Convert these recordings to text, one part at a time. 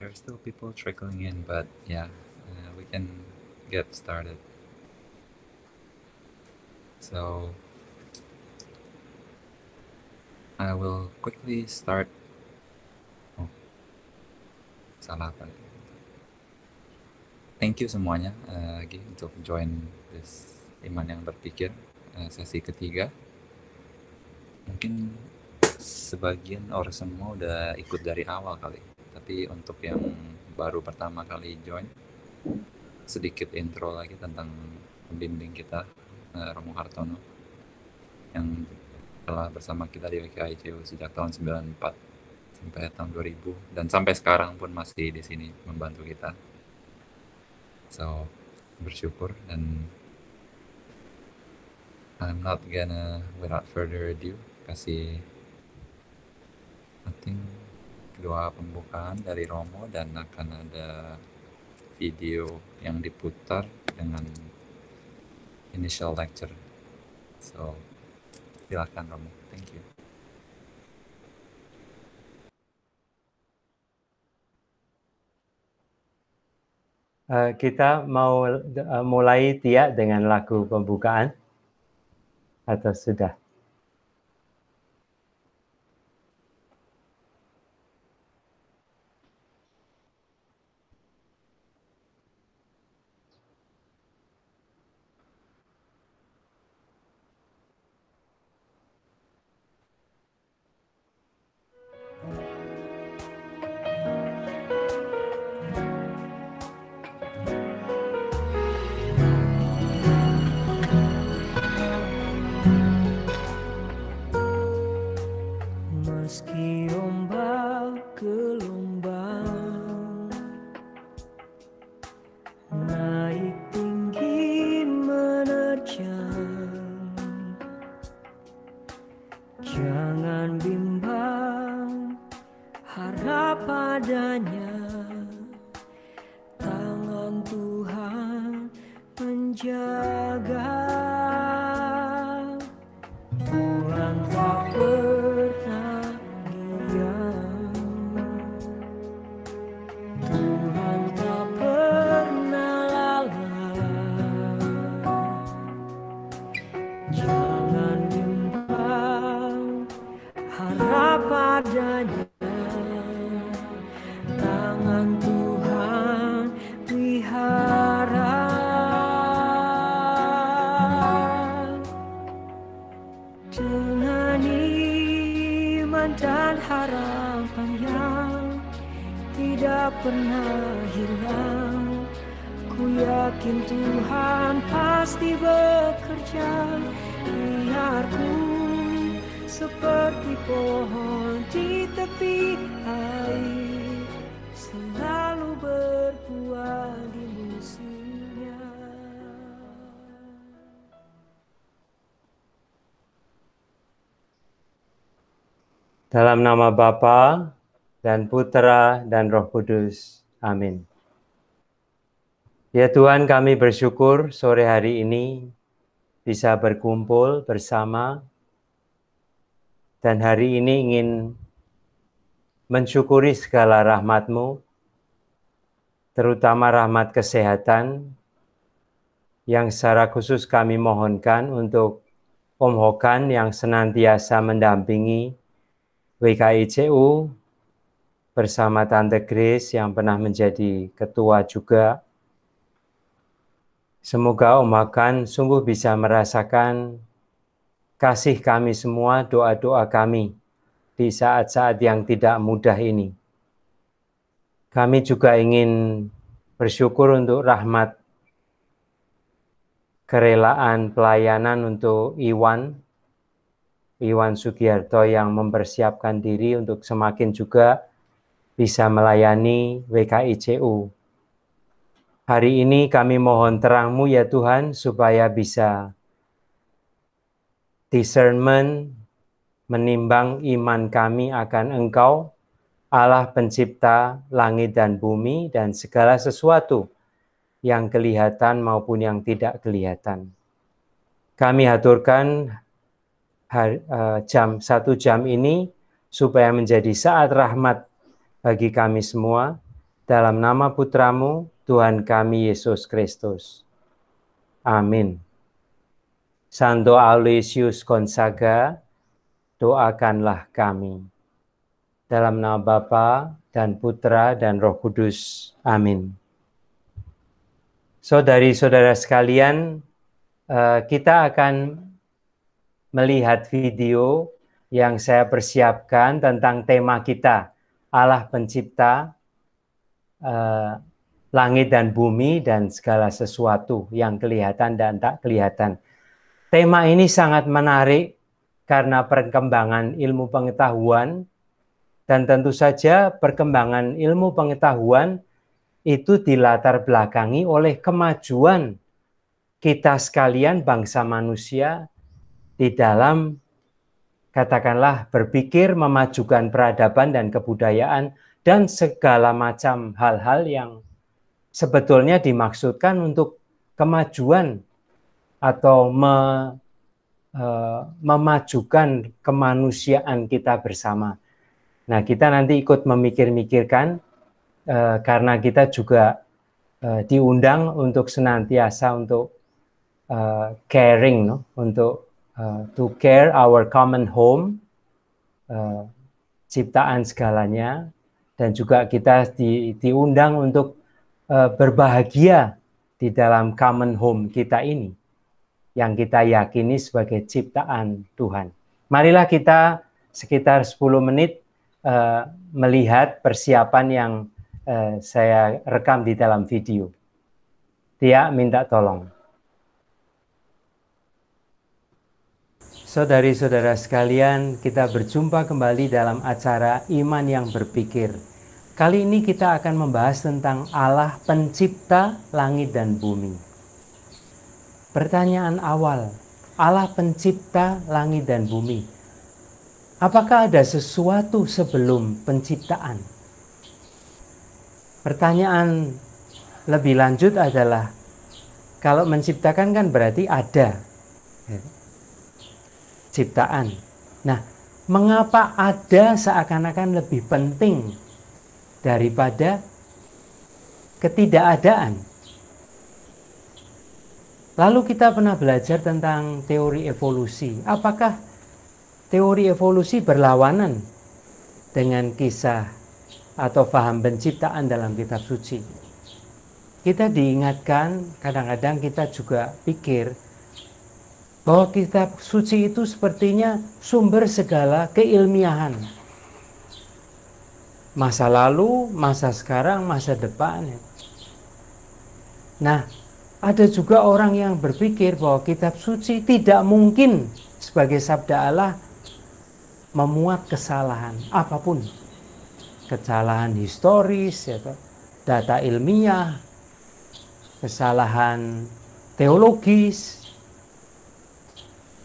There's still people trickling in, but yeah, we can get started. So I will quickly start. Oh, salah apa? Thank you semuanya lagi untuk join this Iman yang Berpikir sesi ketiga. Mungkin sebagian orang semua udah ikut dari awal kali, tapi untuk yang baru pertama kali join, sedikit intro lagi tentang pembimbing kita, Romo Hartono, yang telah bersama kita di WKICU sejak tahun 94 sampai tahun 2000, dan sampai sekarang pun masih di sini membantu kita. So, bersyukur, dan I'm not gonna, without further ado, kasih doa pembukaan dari Romo, dan akan ada video yang diputar dengan initial lecture. So, silakan Romo. Thank you. Kita mau mulai Tia dengan lagu pembukaan atau sudah? Meski ombak gelombang naik tinggi menerjang, jangan bimbang, harap padanya, tangan Tuhan menjaga. Tuhan tak pernah diam, Tuhan tak pernah lalai. Jangan bimbang, harap padanya, tangan Tuhan pelihara. Dengan iman dan harapan yang tidak pernah hilang, ku yakin Tuhan pasti bekerja. Biarku seperti pohon di tepi air, selalu berbuah di musimnya. Dalam nama Bapa dan Putra dan Roh Kudus. Amin. Ya Tuhan, kami bersyukur sore hari ini bisa berkumpul bersama, dan hari ini ingin mensyukuri segala rahmat-Mu, terutama rahmat kesehatan, yang secara khusus kami mohonkan untuk Om Hokan yang senantiasa mendampingi WKICU, bersama Tante Grace yang pernah menjadi ketua juga. Semoga Om Hokan sungguh bisa merasakan kasih kami semua, doa-doa kami di saat-saat yang tidak mudah ini. Kami juga ingin bersyukur untuk rahmat kerelaan pelayanan untuk Iwan Sugiarto yang mempersiapkan diri untuk semakin juga bisa melayani WKICU. Hari ini kami mohon terang-Mu ya Tuhan, supaya bisa discernment, menimbang iman kami akan Engkau, Allah pencipta langit dan bumi dan segala sesuatu yang kelihatan maupun yang tidak kelihatan. Kami aturkan satu jam ini supaya menjadi saat rahmat bagi kami semua, dalam nama Putramu, Tuhan kami Yesus Kristus. Amin. Santo Aloysius Gonzaga, doakanlah kami. Dalam nama Bapa dan Putra dan Roh Kudus. Amin. Saudari-saudara sekalian, kita akan melihat video yang saya persiapkan tentang tema kita, Allah Pencipta langit dan bumi dan segala sesuatu yang kelihatan dan tak kelihatan. Tema ini sangat menarik karena perkembangan ilmu pengetahuan, dan tentu saja perkembangan ilmu pengetahuan itu dilatar belakangi oleh kemajuan kita sekalian bangsa manusia di dalam, katakanlah, berpikir, memajukan peradaban dan kebudayaan dan segala macam hal-hal yang sebetulnya dimaksudkan untuk kemajuan atau memajukan kemanusiaan kita bersama. Nah, kita nanti ikut memikir-mikirkan karena kita juga diundang untuk senantiasa untuk caring, untuk to care our common home, ciptaan segalanya, dan juga kita diundang untuk berbahagia di dalam common home kita ini, yang kita yakini sebagai ciptaan Tuhan. Marilah kita sekitar 10 menit melihat persiapan yang saya rekam di dalam video. Tia, minta tolong. Saudari-saudara sekalian, kita berjumpa kembali dalam acara Iman yang Berpikir. Kali ini kita akan membahas tentang Allah Pencipta langit dan bumi. Pertanyaan awal, Allah Pencipta langit dan bumi. Apakah ada sesuatu sebelum penciptaan? Pertanyaan lebih lanjut adalah, kalau menciptakan kan berarti ada ciptaan. Nah, mengapa ada seakan-akan lebih penting daripada ketidakadaan? Lalu kita pernah belajar tentang teori evolusi. Apakah teori evolusi berlawanan dengan kisah atau paham penciptaan dalam kitab suci? Kita diingatkan, kadang-kadang kita juga pikir bahwa kitab suci itu sepertinya sumber segala keilmiahan. Masa lalu, masa sekarang, masa depan. Nah, ada juga orang yang berpikir bahwa kitab suci tidak mungkin sebagai sabda Allah memuat kesalahan apapun. Kesalahan historis, data ilmiah, kesalahan teologis,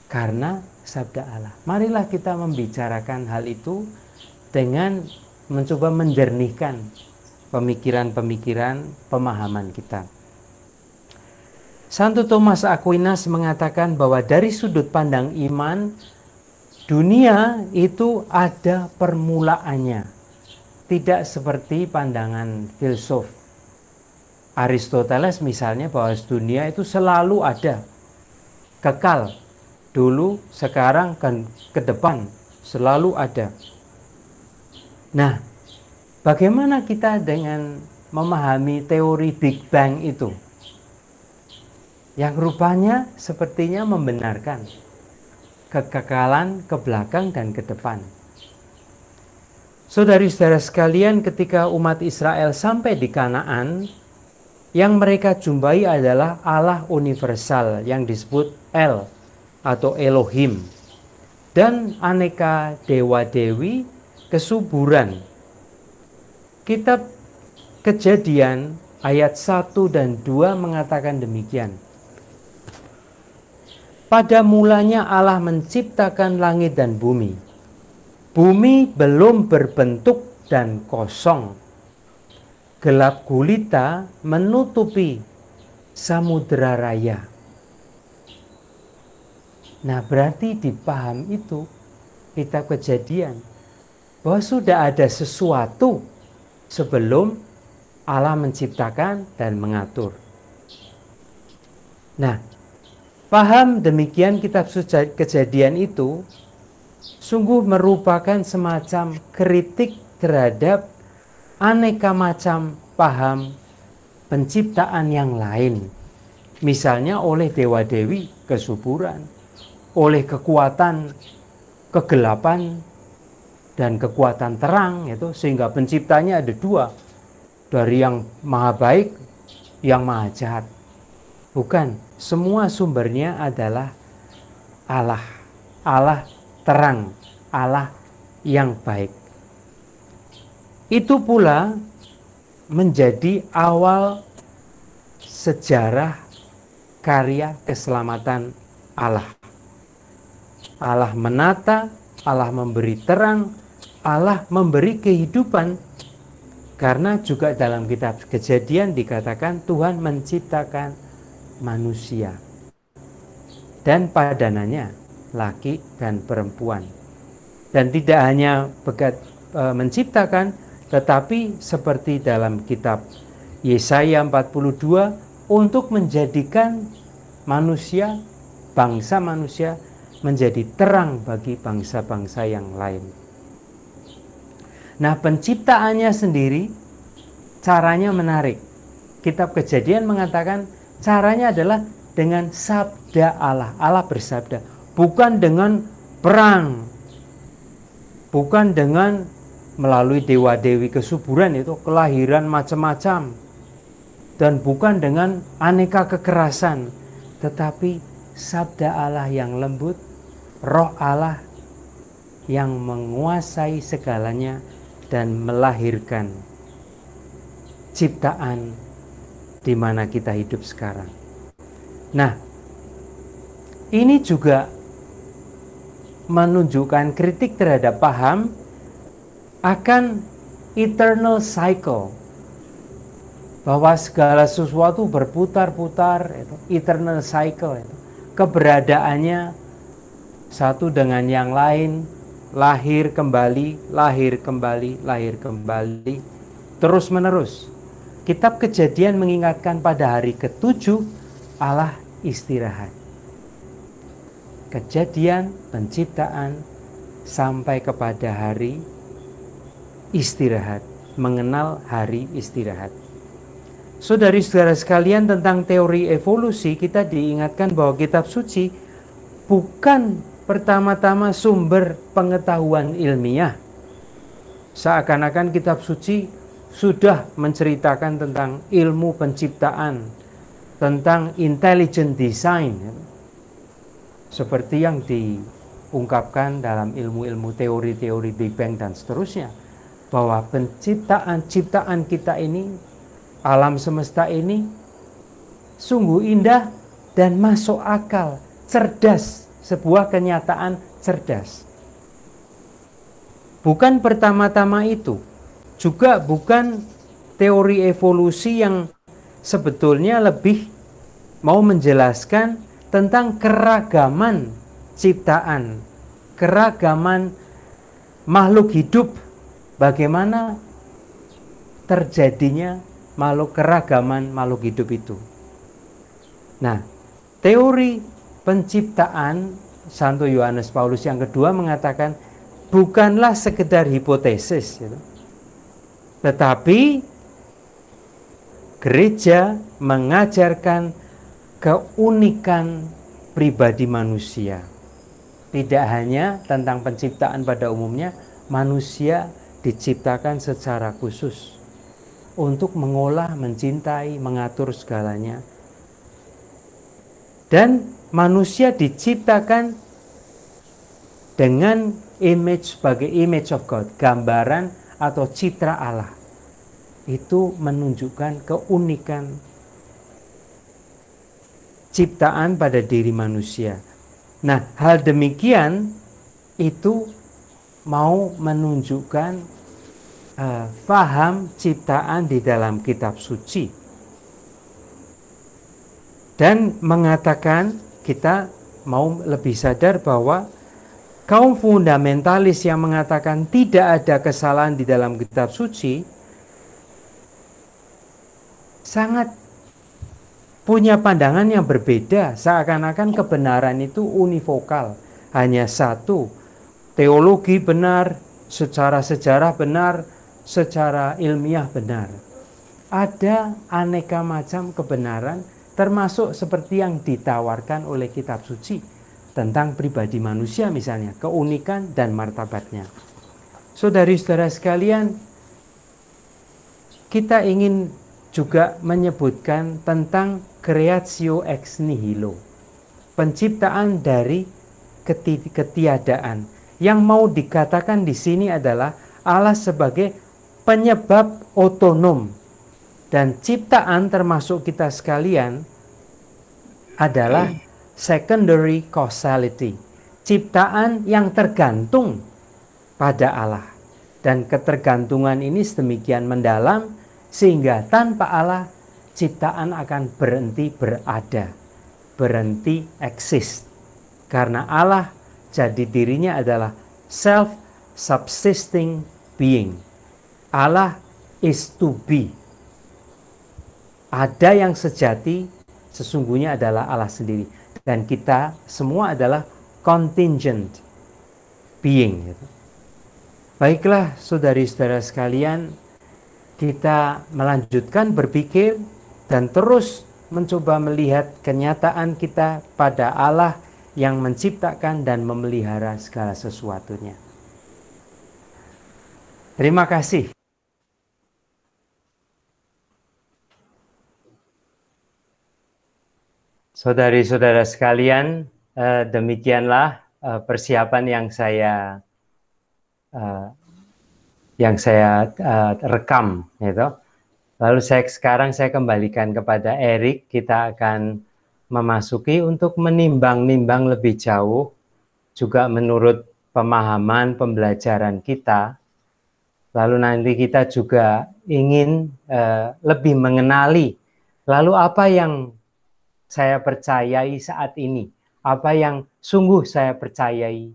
karena sabda Allah. Marilah kita membicarakan hal itu dengan mencoba menjernihkan pemikiran-pemikiran, pemahaman kita. Santo Thomas Aquinas mengatakan bahwa dari sudut pandang iman, dunia itu ada permulaannya. Tidak seperti pandangan filsuf. Aristoteles misalnya bahwa dunia itu selalu ada, kekal, dulu, sekarang, dan ke depan, selalu ada. Nah, bagaimana kita dengan memahami teori Big Bang itu? Yang rupanya sepertinya membenarkan kekekalan ke belakang dan ke depan. Saudari-saudara sekalian, ketika umat Israel sampai di Kanaan, yang mereka jumpai adalah Allah universal yang disebut El atau Elohim, dan aneka dewa-dewi, kesuburan. Kitab Kejadian ayat 1 dan 2 mengatakan demikian. Pada mulanya Allah menciptakan langit dan bumi. Bumi belum berbentuk dan kosong. Gelap gulita menutupi samudera raya. Nah, berarti dipaham itu kitab Kejadian bahwa sudah ada sesuatu sebelum Allah menciptakan dan mengatur. Nah, paham demikian kitab suci Kejadian itu sungguh merupakan semacam kritik terhadap aneka macam paham penciptaan yang lain. Misalnya oleh dewa-dewi kesuburan, oleh kekuatan kegelapan dan kekuatan terang, itu sehingga penciptanya ada dua, dari yang maha baik, yang maha jahat. Bukan, semua sumbernya adalah Allah, Allah terang, Allah yang baik. Itu pula menjadi awal sejarah karya keselamatan Allah. Allah menata, Allah memberi terang, Allah memberi kehidupan. Karena juga dalam kitab Kejadian dikatakan Tuhan menciptakan manusia dan padanannya, laki dan perempuan. Dan tidak hanya menciptakan, tetapi seperti dalam kitab Yesaya 42, untuk menjadikan manusia, bangsa manusia, menjadi terang bagi bangsa-bangsa yang lain. Nah, penciptaannya sendiri caranya menarik. Kitab Kejadian mengatakan caranya adalah dengan sabda Allah. Allah bersabda, bukan dengan perang, bukan dengan melalui dewa-dewi kesuburan, itu kelahiran macam-macam, dan bukan dengan aneka kekerasan, tetapi sabda Allah yang lembut, roh Allah yang menguasai segalanya dan melahirkan ciptaan di mana kita hidup sekarang. Nah, ini juga menunjukkan kritik terhadap paham akan eternal cycle, bahwa segala sesuatu berputar-putar, eternal cycle, keberadaannya satu dengan yang lain, lahir kembali, lahir kembali, lahir kembali, terus menerus. Kitab Kejadian mengingatkan pada hari ke-7 Allah istirahat. Kejadian, penciptaan, sampai kepada hari istirahat, mengenal hari istirahat. Saudari-saudara sekalian, tentang teori evolusi kita diingatkan bahwa kitab suci bukan pertama-tama sumber pengetahuan ilmiah. Seakan-akan kitab suci sudah menceritakan tentang ilmu penciptaan, tentang intelligent design, seperti yang diungkapkan dalam ilmu-ilmu teori-teori Big Bang dan seterusnya, bahwa ciptaan kita ini, alam semesta ini sungguh indah dan masuk akal, cerdas, sebuah kenyataan cerdas. Bukan pertama-tama itu, juga bukan teori evolusi yang sebetulnya lebih mau menjelaskan tentang keragaman ciptaan, keragaman makhluk hidup, bagaimana terjadinya keragaman makhluk hidup itu. Nah, teori penciptaan Santo Yohanes Paulus yang kedua mengatakan bukanlah sekedar hipotesis, tetapi gereja mengajarkan keunikan pribadi manusia. Tidak hanya tentang penciptaan pada umumnya, manusia diciptakan secara khusus untuk mengolah, mencintai, mengatur segalanya. Dan manusia diciptakan dengan image, sebagai image of God, gambaran atau citra Allah. Itu menunjukkan keunikan ciptaan pada diri manusia. Nah, hal demikian itu mau menunjukkan faham ciptaan di dalam kitab suci, dan mengatakan kita mau lebih sadar bahwa kaum fundamentalis yang mengatakan tidak ada kesalahan di dalam kitab suci sangat punya pandangan yang berbeda, seakan-akan kebenaran itu univokal, hanya satu. Teologi benar, secara sejarah benar, secara ilmiah benar. Ada aneka macam kebenaran, termasuk seperti yang ditawarkan oleh kitab suci tentang pribadi manusia misalnya, keunikan dan martabatnya. Saudari-saudara sekalian, kita ingin juga menyebutkan tentang creatio ex nihilo, penciptaan dari ketiadaan. Yang mau dikatakan di sini adalah Allah sebagai penyebab otonom, dan ciptaan termasuk kita sekalian adalah secondary causality, ciptaan yang tergantung pada Allah, dan ketergantungan ini sedemikian mendalam sehingga tanpa Allah ciptaan akan berhenti berada, berhenti eksis. Karena Allah jadi dirinya adalah self-subsisting being. Allah is to be. Ada yang sejati sesungguhnya adalah Allah sendiri. Dan kita semua adalah contingent being. Baiklah saudari-saudara sekalian, kita melanjutkan berpikir dan terus mencoba melihat kenyataan kita pada Allah yang menciptakan dan memelihara segala sesuatunya. Terima kasih. Saudari-saudara sekalian, demikianlah persiapan yang saya rekam, gitu. Lalu sekarang saya kembalikan kepada Erik. Kita akan memasuki untuk menimbang-nimbang lebih jauh, juga menurut pemahaman pembelajaran kita. Lalu nanti kita juga ingin lebih mengenali, lalu apa yang saya percayai saat ini, apa yang sungguh saya percayai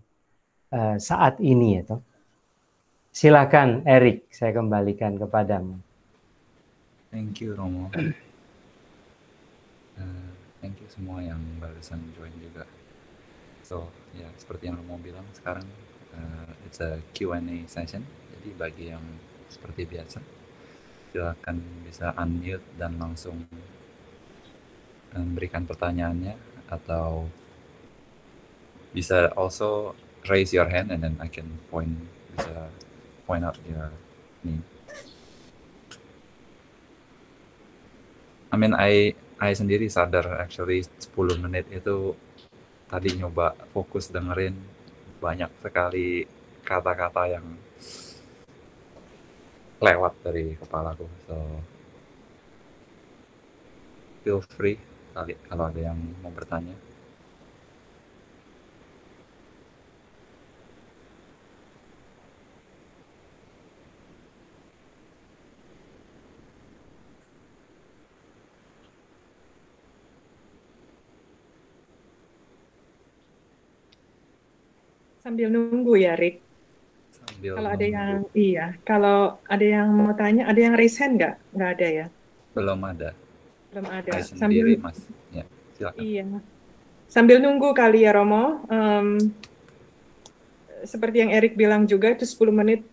saat ini, ya. Silakan Erik, saya kembalikan kepadamu. Thank you Romo. Thank you semua yang barusan join juga. So ya, seperti yang Romo bilang, sekarang it's a Q&A session. Jadi bagi yang seperti biasa, silakan bisa unmute dan langsung memberikan pertanyaannya, atau bisa also raise your hand and then I can point out your name. I mean, I sendiri sadar actually 10 menit itu tadi nyoba fokus dengerin, banyak sekali kata-kata yang lewat dari kepalaku. So feel free kalau ada yang mau bertanya. Sambil nunggu ya, Rick. Kalau ada yang, kalau ada yang mau tanya, ada yang raise hand nggak? Nggak ada ya? Belum ada. Belum ada. Sendiri, Mas. Ya, silakan. Iya. Sambil nunggu kali ya, Romo. Seperti yang Erik bilang juga, itu 10 menit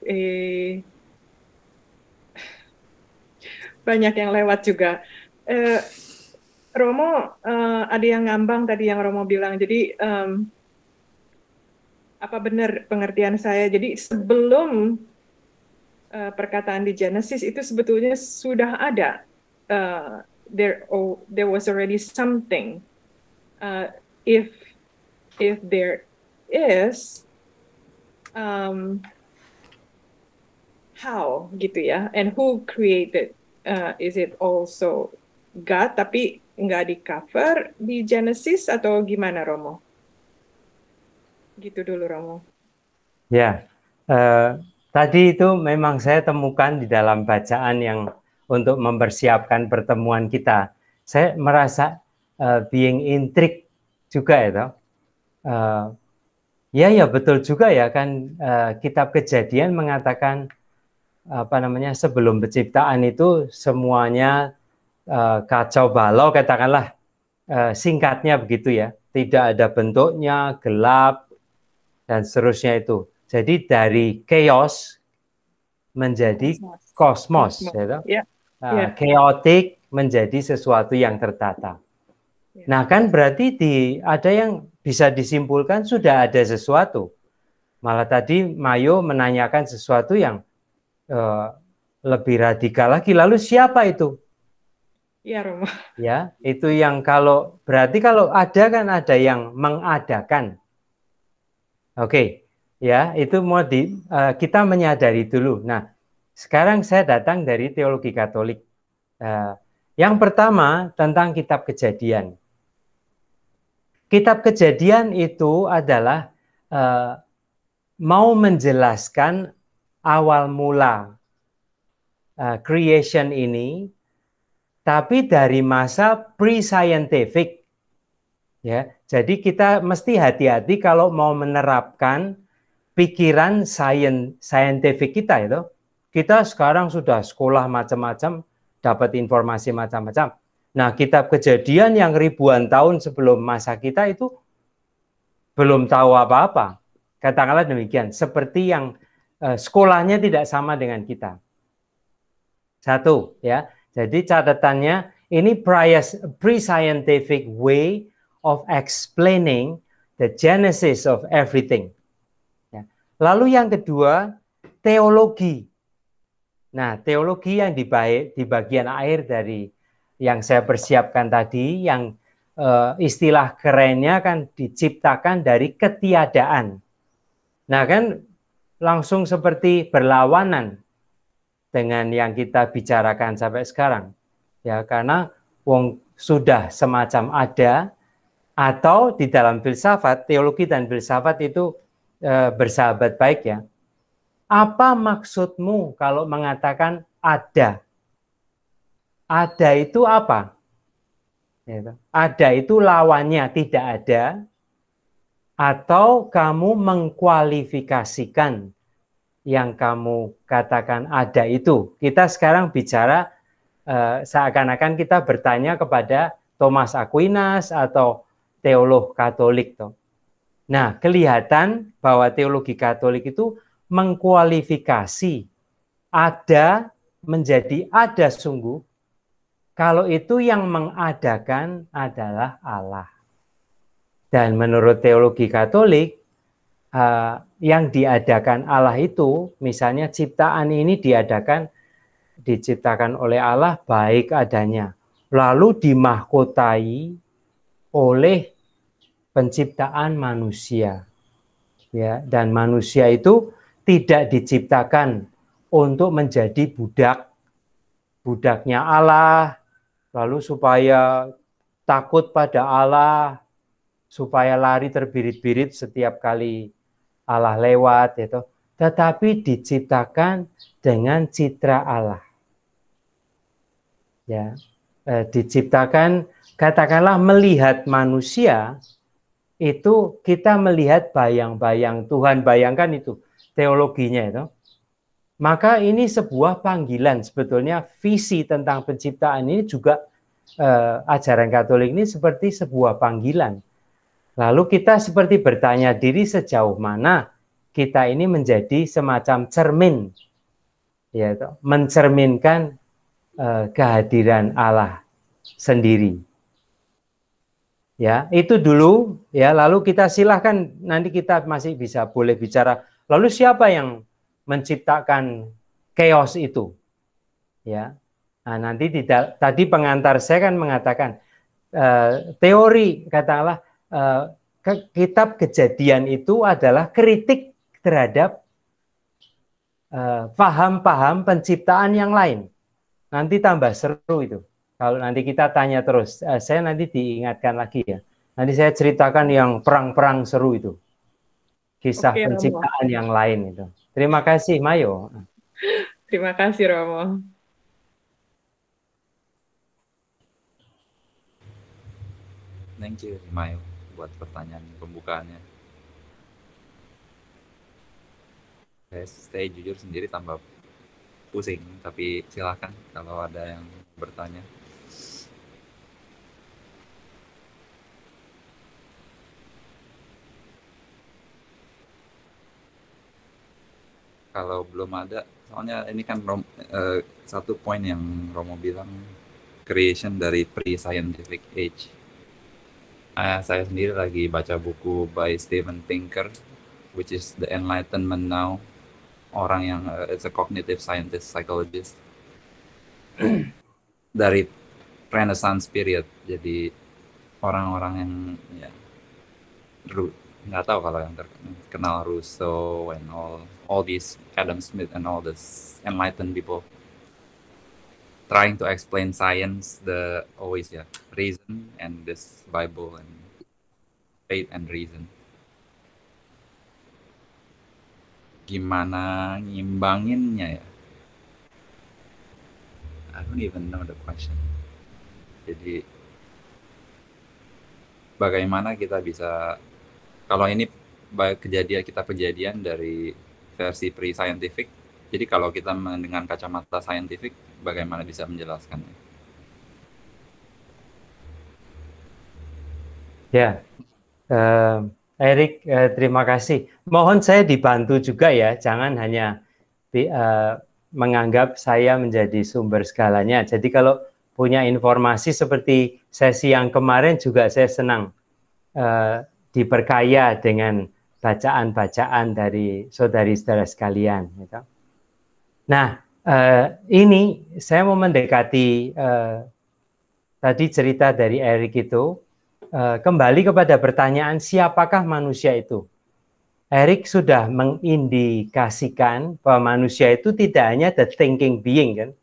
banyak yang lewat juga. Romo, ada yang ngambang tadi yang Romo bilang. Jadi, apa benar pengertian saya? Jadi sebelum perkataan di Genesis itu sebetulnya sudah ada. There was already something. If there is, how gitu ya? And who created? Is it also God? Tapi nggak di cover di Genesis atau gimana, Romo? Gitu dulu, Romo. Ya, tadi itu memang saya temukan di dalam bacaan yang untuk mempersiapkan pertemuan kita. Saya merasa being intrigued juga ya, ya betul juga ya kan, kitab Kejadian mengatakan sebelum penciptaan itu semuanya kacau balau, katakanlah singkatnya begitu ya, tidak ada bentuknya, gelap dan seterusnya itu. Jadi dari chaos menjadi kosmos, ya, chaotic menjadi sesuatu yang tertata. Nah kan berarti ada yang bisa disimpulkan sudah ada sesuatu. Malah tadi Mayo menanyakan sesuatu yang lebih radikal lagi. Lalu siapa itu? Ya, Romo. Ya, itu yang berarti kalau ada kan ada yang mengadakan. Oke, ya itu mau kita menyadari dulu. Nah, sekarang saya datang dari teologi Katolik. Yang pertama tentang Kitab Kejadian. Kitab Kejadian itu adalah mau menjelaskan awal mula creation ini, tapi dari masa pre-scientific. Ya, jadi kita mesti hati-hati kalau mau menerapkan pikiran scientific kita itu. Kita sekarang sudah sekolah macam-macam, dapat informasi macam-macam. Nah, Kitab Kejadian yang ribuan tahun sebelum masa kita itu belum tahu apa-apa. Katakanlah demikian, seperti yang sekolahnya tidak sama dengan kita. Satu, ya. Jadi catatannya ini pre-scientific way of explaining the genesis of everything. Ya. Lalu yang kedua, teologi. Nah, teologi yang di bagian akhir dari yang saya persiapkan tadi, yang istilah kerennya kan diciptakan dari ketiadaan. Nah kan langsung seperti berlawanan dengan yang kita bicarakan sampai sekarang. Ya, karena sudah semacam ada, atau di dalam filsafat, teologi dan filsafat itu bersahabat baik ya. Apa maksudmu kalau mengatakan ada? Ada itu apa? Ada itu lawannya tidak ada, atau kamu mengkualifikasikan yang kamu katakan ada itu. Kita sekarang bicara seakan-akan kita bertanya kepada Thomas Aquinas atau teolog Katolik. Nah, kelihatan bahwa teologi Katolik itu mengkualifikasi ada menjadi ada sungguh, kalau itu yang mengadakan adalah Allah. Dan menurut teologi Katolik, yang diadakan Allah itu, misalnya ciptaan ini diciptakan oleh Allah baik adanya, lalu dimahkotai oleh penciptaan manusia. Ya, dan manusia itu tidak diciptakan untuk menjadi budaknya Allah, lalu supaya takut pada Allah, supaya lari terbirit-birit setiap kali Allah lewat, gitu. Tetapi diciptakan dengan citra Allah. Ya, diciptakan, katakanlah melihat manusia, itu kita melihat bayang-bayang Tuhan, bayangkan itu teologinya itu. Maka ini sebuah panggilan, sebetulnya visi tentang penciptaan ini juga ajaran Katolik ini seperti sebuah panggilan. Lalu kita seperti bertanya diri sejauh mana kita ini menjadi semacam cermin, ya, mencerminkan kehadiran Allah sendiri. Ya, itu dulu ya, lalu kita silahkan nanti kita masih boleh bicara. Lalu siapa yang menciptakan chaos itu? Ya. Nah, nanti tadi pengantar saya kan mengatakan teori katakanlah Kitab Kejadian itu adalah kritik terhadap paham-paham penciptaan yang lain. Nanti tambah seru itu. Kalau nanti kita tanya terus, saya nanti diingatkan lagi ya. Nanti saya ceritakan yang perang-perang seru itu. Kisah penciptaan Romo yang lain itu. Terima kasih, Mayo. Terima kasih, Romo. Thank you, Mayo, buat pertanyaan pembukaannya. Saya jujur sendiri tambah pusing, tapi silakan kalau ada yang bertanya. kalau belum ada, soalnya ini kan satu poin yang Romo bilang, creation dari pre-scientific age. Saya sendiri lagi baca buku by Steven Pinker, which is The Enlightenment Now. Orang yang it's a cognitive scientist, psychologist dari Renaissance period. Jadi orang-orang yang ya nggak tahu kalau yang terkenal Rousseau and all these Adam Smith and all this enlightened people trying to explain science, the always reason and this Bible and faith and reason. Gimana ngimbanginnya ya? I don't even know the question. Jadi bagaimana kita bisa, kalau ini kejadian dari versi pre-scientific, jadi kalau kita dengan kacamata scientific, bagaimana bisa menjelaskannya? Ya, Erik, terima kasih. Mohon saya dibantu juga ya, jangan hanya menganggap saya menjadi sumber segalanya. Jadi kalau punya informasi seperti sesi yang kemarin juga saya senang diperkaya dengan bacaan-bacaan dari saudari-saudara sekalian. Gitu. Nah, ini saya mau mendekati tadi cerita dari Erik itu, kembali kepada pertanyaan siapakah manusia itu. Erik sudah mengindikasikan bahwa manusia itu tidak hanya the thinking being, kan?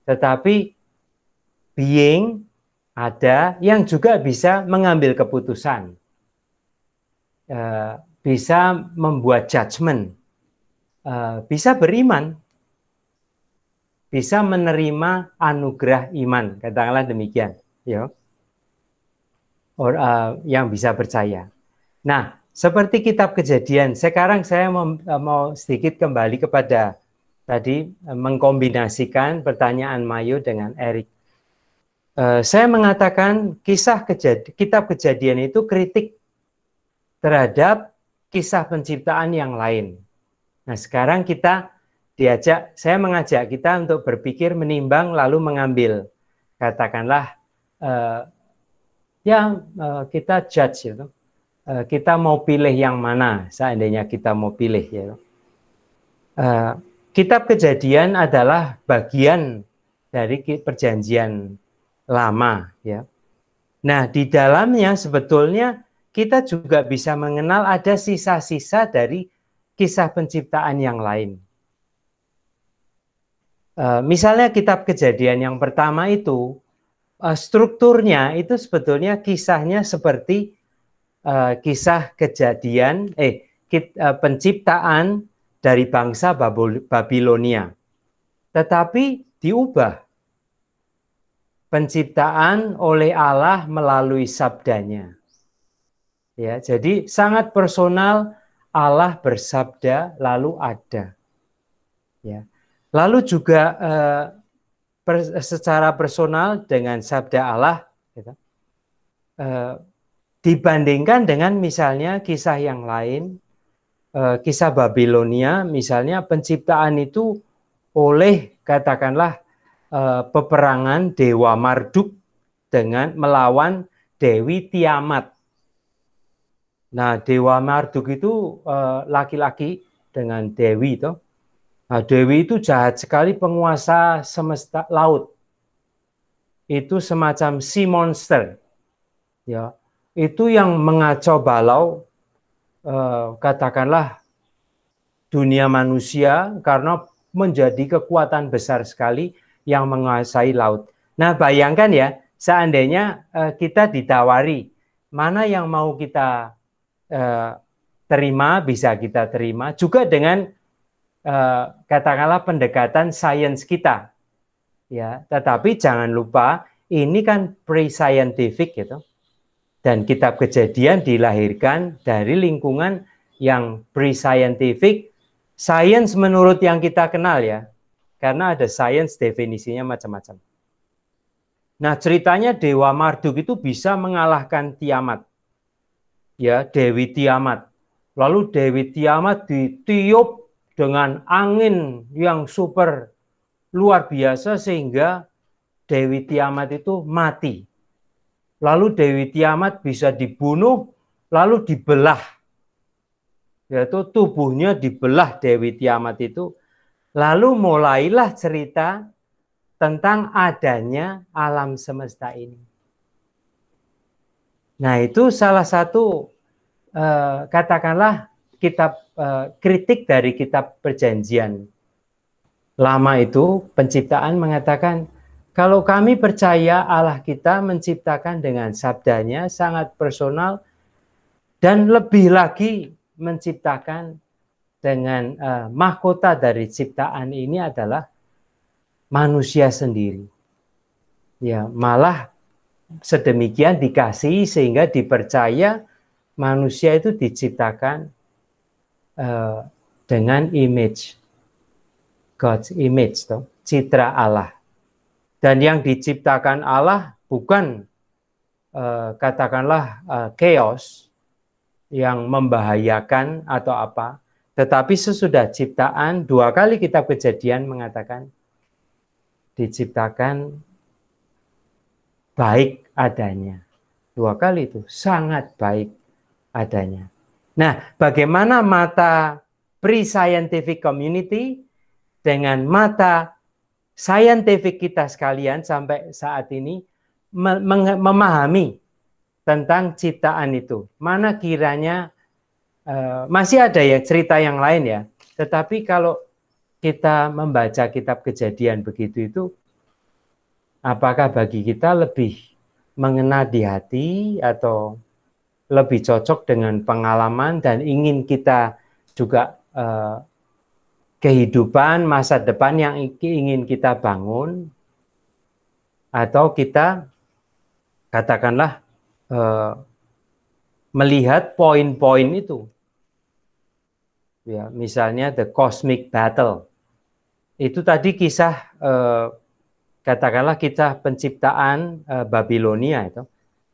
Tetapi being ada yang juga bisa mengambil keputusan, bisa membuat judgment, bisa beriman, bisa menerima anugerah iman, katakanlah demikian, ya. Yang bisa percaya. Nah, seperti kitab Kejadian, sekarang saya mau sedikit kembali kepada tadi mengkombinasikan pertanyaan Mayu dengan Erik. Saya mengatakan kitab Kejadian itu kritik terhadap kisah penciptaan yang lain. Nah, sekarang saya mengajak kita untuk berpikir, menimbang, lalu mengambil. Katakanlah, kita judge gitu. Kita mau pilih yang mana, seandainya kita mau pilih. Ya. Kitab Kejadian adalah bagian dari perjanjian lama. Ya. Nah, di dalamnya sebetulnya kita juga bisa mengenal ada sisa-sisa dari kisah penciptaan yang lain. Misalnya kitab Kejadian yang pertama itu, strukturnya itu sebetulnya kisahnya seperti kisah kejadian, penciptaan dari bangsa Babilonia. Tetapi diubah. Penciptaan oleh Allah melalui sabdanya. Ya, jadi sangat personal, Allah bersabda lalu ada. Ya. Lalu juga secara personal dengan sabda Allah, gitu, dibandingkan dengan misalnya kisah yang lain, kisah Babilonia, misalnya penciptaan itu oleh katakanlah peperangan Dewa Marduk dengan melawan Dewi Tiamat. Nah, Dewa Marduk itu laki-laki dengan Dewi itu. Nah, Dewi itu jahat sekali, penguasa semesta laut. Itu semacam sea monster. Ya, itu yang mengacau balau katakanlah dunia manusia karena menjadi kekuatan besar sekali yang menguasai laut. Nah, bayangkan ya, seandainya kita ditawari mana yang mau kita terima, bisa kita terima juga dengan katakanlah pendekatan sains kita, ya. Tetapi jangan lupa ini kan pre-scientific gitu, dan kitab Kejadian dilahirkan dari lingkungan yang pre-scientific, sains menurut yang kita kenal ya, karena ada sains definisinya macam-macam. Nah, ceritanya Dewa Marduk itu bisa mengalahkan Tiamat. Ya, Dewi Tiamat. Lalu Dewi Tiamat ditiup dengan angin yang super luar biasa sehingga Dewi Tiamat itu mati. Lalu Dewi Tiamat bisa dibunuh, lalu dibelah. Yaitu tubuhnya dibelah Dewi Tiamat itu. Lalu mulailah cerita tentang adanya alam semesta ini. Nah, itu salah satu katakanlah kitab kritik dari kitab Perjanjian Lama itu, penciptaan mengatakan, kalau kami percaya Allah kita menciptakan dengan sabdanya sangat personal dan lebih lagi menciptakan dengan mahkota dari ciptaan ini adalah manusia sendiri. Ya, malah sedemikian dikasihi sehingga dipercaya manusia itu diciptakan dengan image God's image, citra Allah. Dan yang diciptakan Allah bukan katakanlah chaos yang membahayakan atau apa, tetapi sesudah ciptaan, 2 kali kitab Kejadian mengatakan diciptakan baik adanya. 2 kali itu sangat baik adanya. Nah, bagaimana mata pre-scientific community dengan mata scientific kita sekalian sampai saat ini memahami tentang ciptaan itu. Mana kiranya masih ada ya cerita yang lain ya. Tetapi kalau kita membaca kitab Kejadian begitu itu, apakah bagi kita lebih mengena di hati atau lebih cocok dengan pengalaman dan ingin kita juga kehidupan masa depan yang ingin kita bangun, atau kita katakanlah melihat poin-poin itu, ya misalnya the cosmic battle itu tadi kisah katakanlah kisah penciptaan Babilonia itu,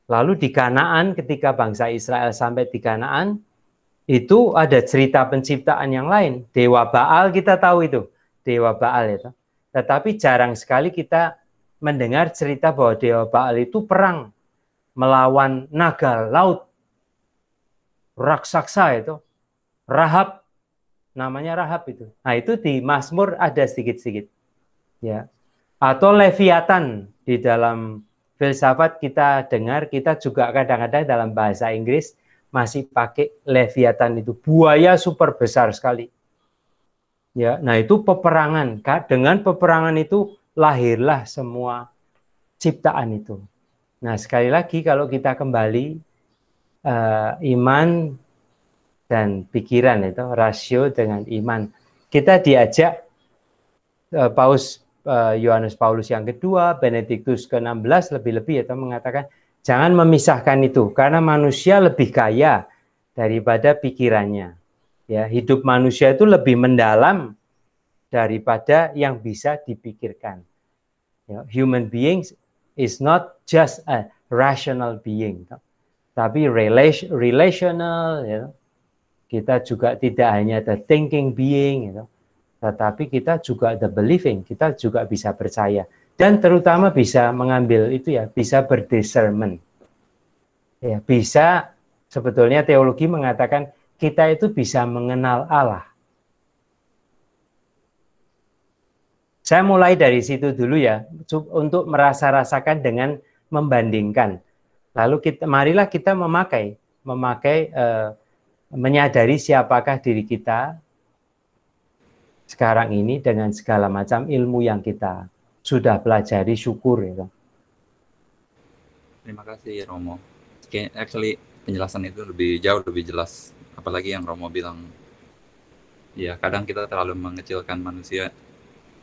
lalu di Kanaan ketika bangsa Israel sampai di Kanaan itu ada cerita penciptaan yang lain. Dewa Baal kita tahu itu, Dewa Baal itu. Tetapi jarang sekali kita mendengar cerita bahwa Dewa Baal itu perang melawan naga laut, raksasa itu, Rahab, namanya Rahab itu. Nah itu di Mazmur ada sedikit-sedikit. Ya. Atau Leviathan di dalam filsafat kita dengar, kita juga kadang-kadang dalam bahasa Inggris masih pakai Leviathan itu, buaya super besar sekali. Ya, nah itu peperangan. Dengan peperangan itu lahirlah semua ciptaan itu. Nah, sekali lagi kalau kita kembali iman dan pikiran itu rasio dengan iman. Kita diajak Paus Yohanes Paulus yang kedua, Benediktus ke-16 lebih-lebih itu mengatakan jangan memisahkan itu, karena manusia lebih kaya daripada pikirannya. Ya, hidup manusia itu lebih mendalam daripada yang bisa dipikirkan. Ya, human beings is not just a rational being, tapi relational. Ya. Kita juga tidak hanya the thinking being, ya, tetapi kita juga the believing. Kita juga bisa percaya. Dan terutama bisa mengambil itu ya, bisa berdiscernment. Ya, bisa sebetulnya teologi mengatakan kita itu bisa mengenal Allah. Saya mulai dari situ dulu ya, untuk merasa-rasakan dengan membandingkan. Lalu marilah kita memakai menyadari siapakah diri kita sekarang ini dengan segala macam ilmu yang kita sudah pelajari, syukur ya. Terima kasih Romo. Actually penjelasan itu jauh lebih jelas. Apalagi yang Romo bilang, ya kadang kita terlalu mengecilkan manusia.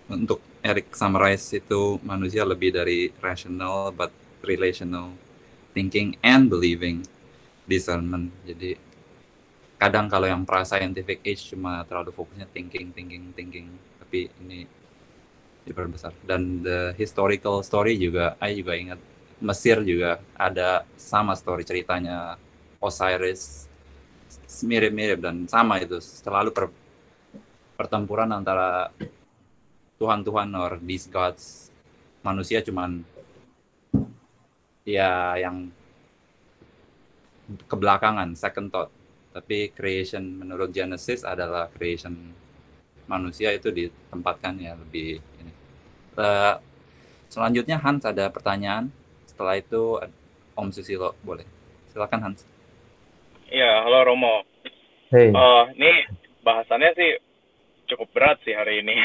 Untuk Eric summarize itu manusia lebih dari rational but relational, thinking and believing, discernment. Jadi kadang kalau yang pra-scientific age cuma terlalu fokusnya thinking, tapi ini diperbesar. Dan the historical story juga, saya juga ingat Mesir juga ada sama story ceritanya Osiris, mirip-mirip dan sama itu selalu pertempuran antara Tuhan-Tuhan or these gods. Manusia cuman ya yang kebelakangan, second thought. Tapi creation menurut Genesis adalah creation manusia itu ditempatkan ya lebih ini. Selanjutnya Hans ada pertanyaan. Setelah itu Om Susilo boleh. Silakan Hans. Iya, halo Romo. Hey. Ini bahasannya sih cukup berat sih hari ini.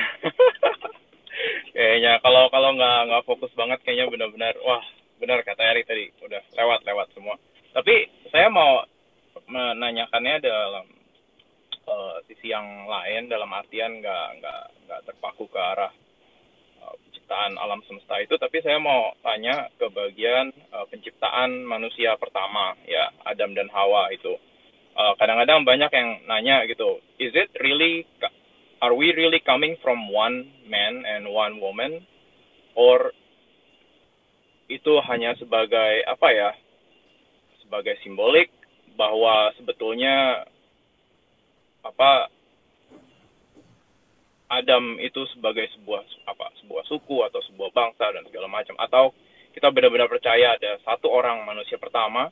Kayaknya kalau nggak fokus banget kayaknya benar-benar wah benar kata Erik tadi udah lewat semua. Tapi saya mau menanyakannya dalam sisi yang lain, dalam artian nggak terpaku ke arah penciptaan alam semesta itu, tapi saya mau tanya ke bagian penciptaan manusia pertama ya, Adam dan Hawa itu. Kadang-kadang banyak yang nanya gitu, are we really coming from one man and one woman, or itu hanya sebagai apa ya, sebagai simbolik bahwa sebetulnya apa Adam itu sebagai sebuah suku atau sebuah bangsa dan segala macam, atau kita benar-benar percaya ada satu orang manusia pertama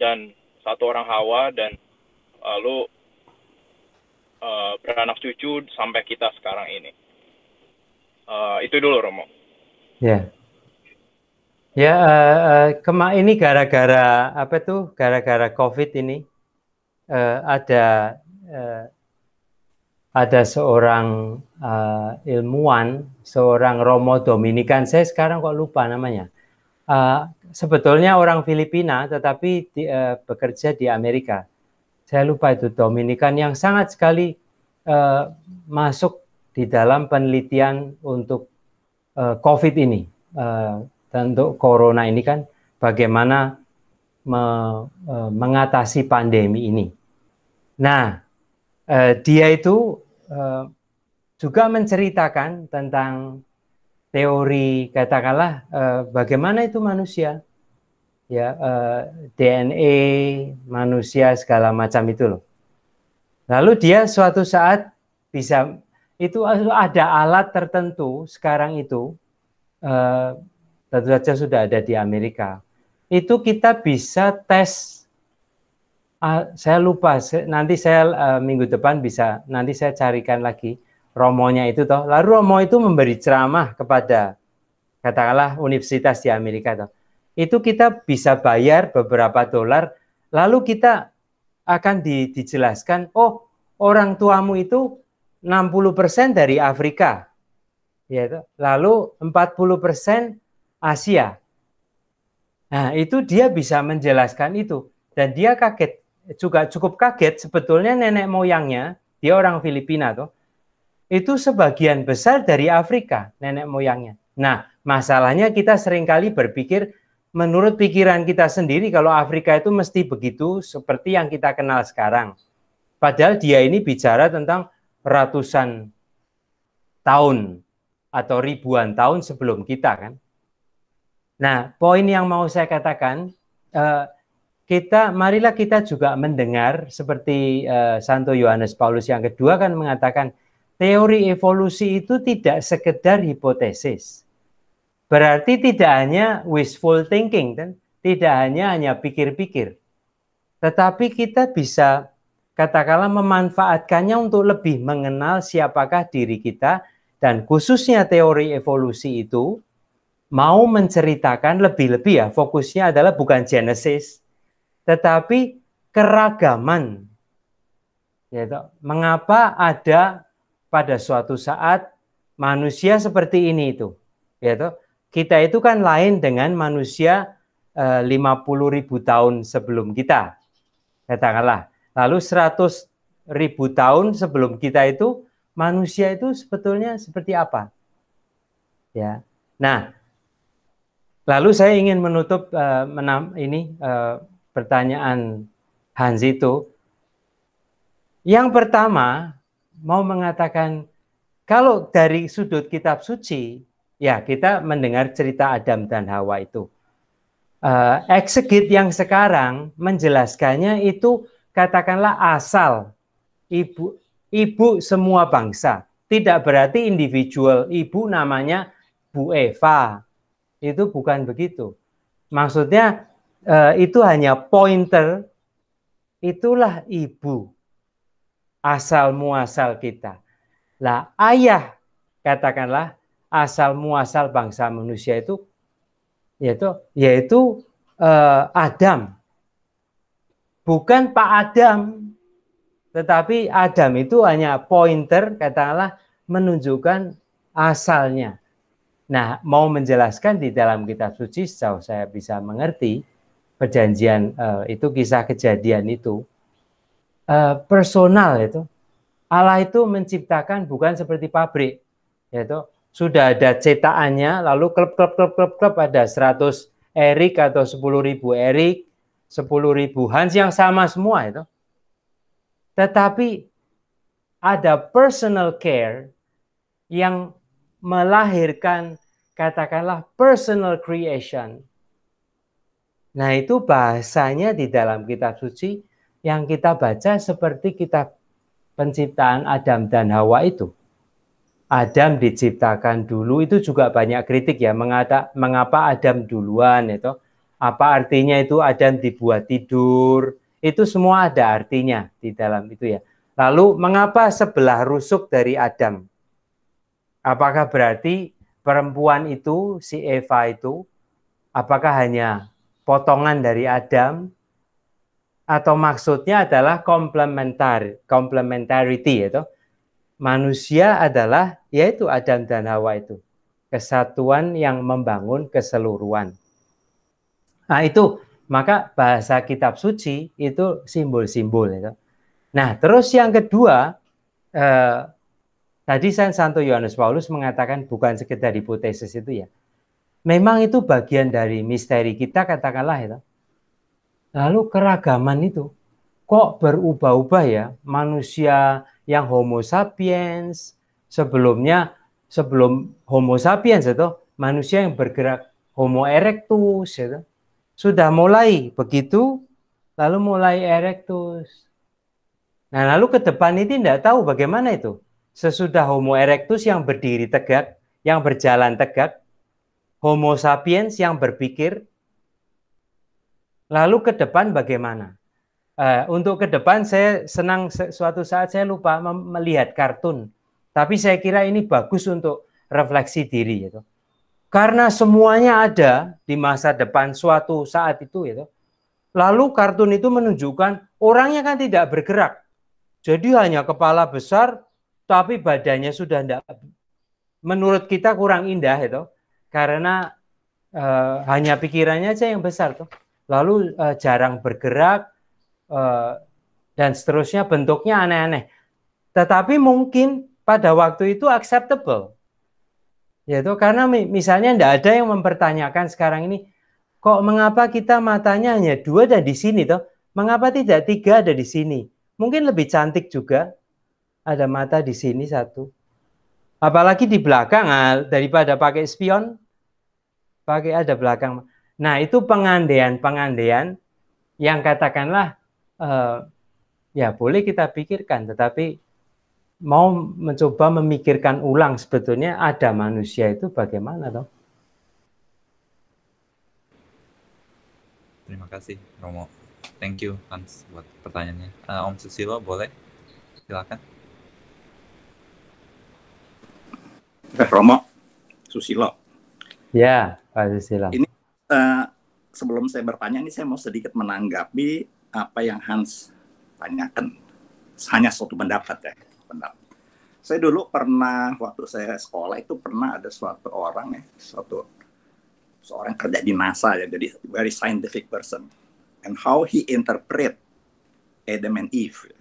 dan satu orang Hawa dan lalu beranak cucu sampai kita sekarang ini. Itu dulu Romo. Ya. Ya, ini gara-gara apa tuh? Gara-gara COVID ini ada seorang ilmuwan, seorang Romo Dominikan. Saya sekarang kok lupa namanya. Sebetulnya orang Filipina, tetapi bekerja di Amerika. Saya lupa itu Dominikan yang sangat sekali masuk di dalam penelitian untuk COVID ini. Untuk corona ini kan bagaimana mengatasi pandemi ini. Nah, dia itu juga menceritakan tentang teori katakanlah bagaimana itu manusia, ya DNA manusia segala macam itu loh. Lalu dia suatu saat bisa itu ada alat tertentu sekarang itu. Tentu saja sudah ada di Amerika. Itu kita bisa tes. Saya lupa. Nanti saya minggu depan bisa. Nanti saya carikan lagi Romonya itu toh. Lalu Romo itu memberi ceramah kepada katakanlah universitas di Amerika toh. Itu kita bisa bayar beberapa dolar. Lalu kita akan dijelaskan. Oh, orang tuamu itu 60% dari Afrika. Ya, lalu 40% Asia. Nah, itu dia bisa menjelaskan itu. Dan dia kaget, juga cukup kaget, sebetulnya nenek moyangnya, dia orang Filipina tuh, itu sebagian besar dari Afrika, nenek moyangnya. Nah, masalahnya kita seringkali berpikir, menurut pikiran kita sendiri, kalau Afrika itu mesti begitu, seperti yang kita kenal sekarang. Padahal dia ini bicara tentang ratusan tahun, atau ribuan tahun sebelum kita kan. Nah, poin yang mau saya katakan, marilah kita juga mendengar seperti Santo Yohanes Paulus yang kedua kan mengatakan teori evolusi itu tidak sekedar hipotesis. Berarti tidak hanya wishful thinking, kan? Tidak hanya pikir-pikir. Tetapi kita bisa katakanlah memanfaatkannya untuk lebih mengenal siapakah diri kita, dan khususnya teori evolusi itu mau menceritakan lebih-lebih ya, fokusnya adalah bukan Genesis, tetapi keragaman. Yaitu, mengapa ada pada suatu saat manusia seperti ini itu. Yaitu, kita itu kan lain dengan manusia 50.000 tahun sebelum kita. Katakanlah. Lalu 100.000 tahun sebelum kita itu, manusia itu sebetulnya seperti apa? Ya. Nah, lalu saya ingin menutup pertanyaan Hans itu. Yang pertama, mau mengatakan, kalau dari sudut kitab suci, ya kita mendengar cerita Adam dan Hawa itu. Exegit yang sekarang menjelaskannya itu katakanlah asal ibu semua bangsa. Tidak berarti individual ibu namanya Bu Eva. Itu bukan begitu. Maksudnya itu hanya pointer, itulah ibu. Asal muasal kita. Lah ayah, katakanlah asal muasal bangsa manusia itu yaitu Adam. Bukan Pak Adam, tetapi Adam itu hanya pointer, katakanlah menunjukkan asalnya. Nah, mau menjelaskan di dalam kitab suci, sejauh saya bisa mengerti, perjanjian itu kisah kejadian itu personal itu. Allah itu menciptakan bukan seperti pabrik, yaitu sudah ada cetakannya, lalu klub ada 100 Erik atau 10.000 Erik, 10.000 Hans yang sama semua itu. Tetapi ada personal care yang melahirkan katakanlah personal creation. Nah, itu bahasanya di dalam kitab suci yang kita baca seperti kitab penciptaan Adam dan Hawa itu. Adam diciptakan dulu, itu juga banyak kritik ya, mengapa Adam duluan itu. Apa artinya itu Adam dibuat tidur, itu semua ada artinya di dalam itu ya. Lalu mengapa sebelah rusuk dari Adam? Apakah berarti perempuan itu, si Eva itu, apakah hanya potongan dari Adam? Atau maksudnya adalah complementarity itu. Manusia adalah yaitu Adam dan Hawa itu. Kesatuan yang membangun keseluruhan. Nah itu, maka bahasa kitab suci itu simbol-simbol itu. Nah terus yang kedua, tadi Santo Yohanes Paulus mengatakan bukan sekedar hipotesis itu ya. Memang itu bagian dari misteri kita, katakanlah itu. Lalu keragaman itu kok berubah-ubah ya, manusia yang Homo sapiens, sebelum Homo sapiens itu manusia yang bergerak Homo erectus itu. Sudah mulai begitu, lalu mulai erectus. Nah, lalu ke depan ini tidak tahu bagaimana itu. Sesudah Homo erectus yang berdiri tegak, yang berjalan tegak, Homo sapiens yang berpikir, lalu ke depan bagaimana? Untuk ke depan saya senang suatu saat saya lupa melihat kartun. Tapi saya kira ini bagus untuk refleksi diri gitu. Karena semuanya ada di masa depan suatu saat itu gitu. Lalu kartun itu menunjukkan orangnya kan tidak bergerak. Jadi hanya kepala besar tapi badannya sudah tidak, menurut kita kurang indah itu. Karena hanya pikirannya aja yang besar tuh. Lalu jarang bergerak dan seterusnya, bentuknya aneh-aneh. Tetapi mungkin pada waktu itu acceptable. Yaitu karena misalnya tidak ada yang mempertanyakan sekarang ini, kok mengapa kita matanya hanya 2 ada di sini toh? Mengapa tidak 3 ada di sini? Mungkin lebih cantik juga ada mata di sini 1. Apalagi di belakang, daripada pakai spion, pakai ada belakang. Nah itu pengandaian yang katakanlah ya boleh kita pikirkan, tetapi mau mencoba memikirkan ulang sebetulnya ada manusia itu bagaimana toh? Terima kasih Romo. Thank you Hans buat pertanyaannya. Om Susilo boleh? Silakan. Romo, Susilo. Ya, Pak Susilo. Ini sebelum saya bertanya ini saya mau sedikit menanggapi apa yang Hans tanyakan. Hanya suatu pendapat ya. Saya dulu pernah waktu saya sekolah itu pernah ada suatu orang ya, seorang kerja di NASA ya, jadi very scientific person, and how he interpret Adam and Eve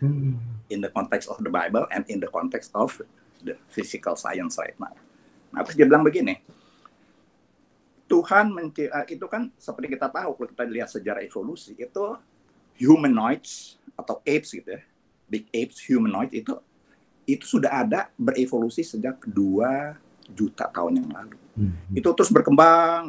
in the context of the Bible and in the context of the physical science right now. Nah, terus dia bilang begini, Tuhan itu kan seperti kita tahu kalau kita lihat sejarah evolusi itu humanoids atau apes gitu ya, big apes humanoid itu sudah ada berevolusi sejak 2 juta tahun yang lalu. Itu terus berkembang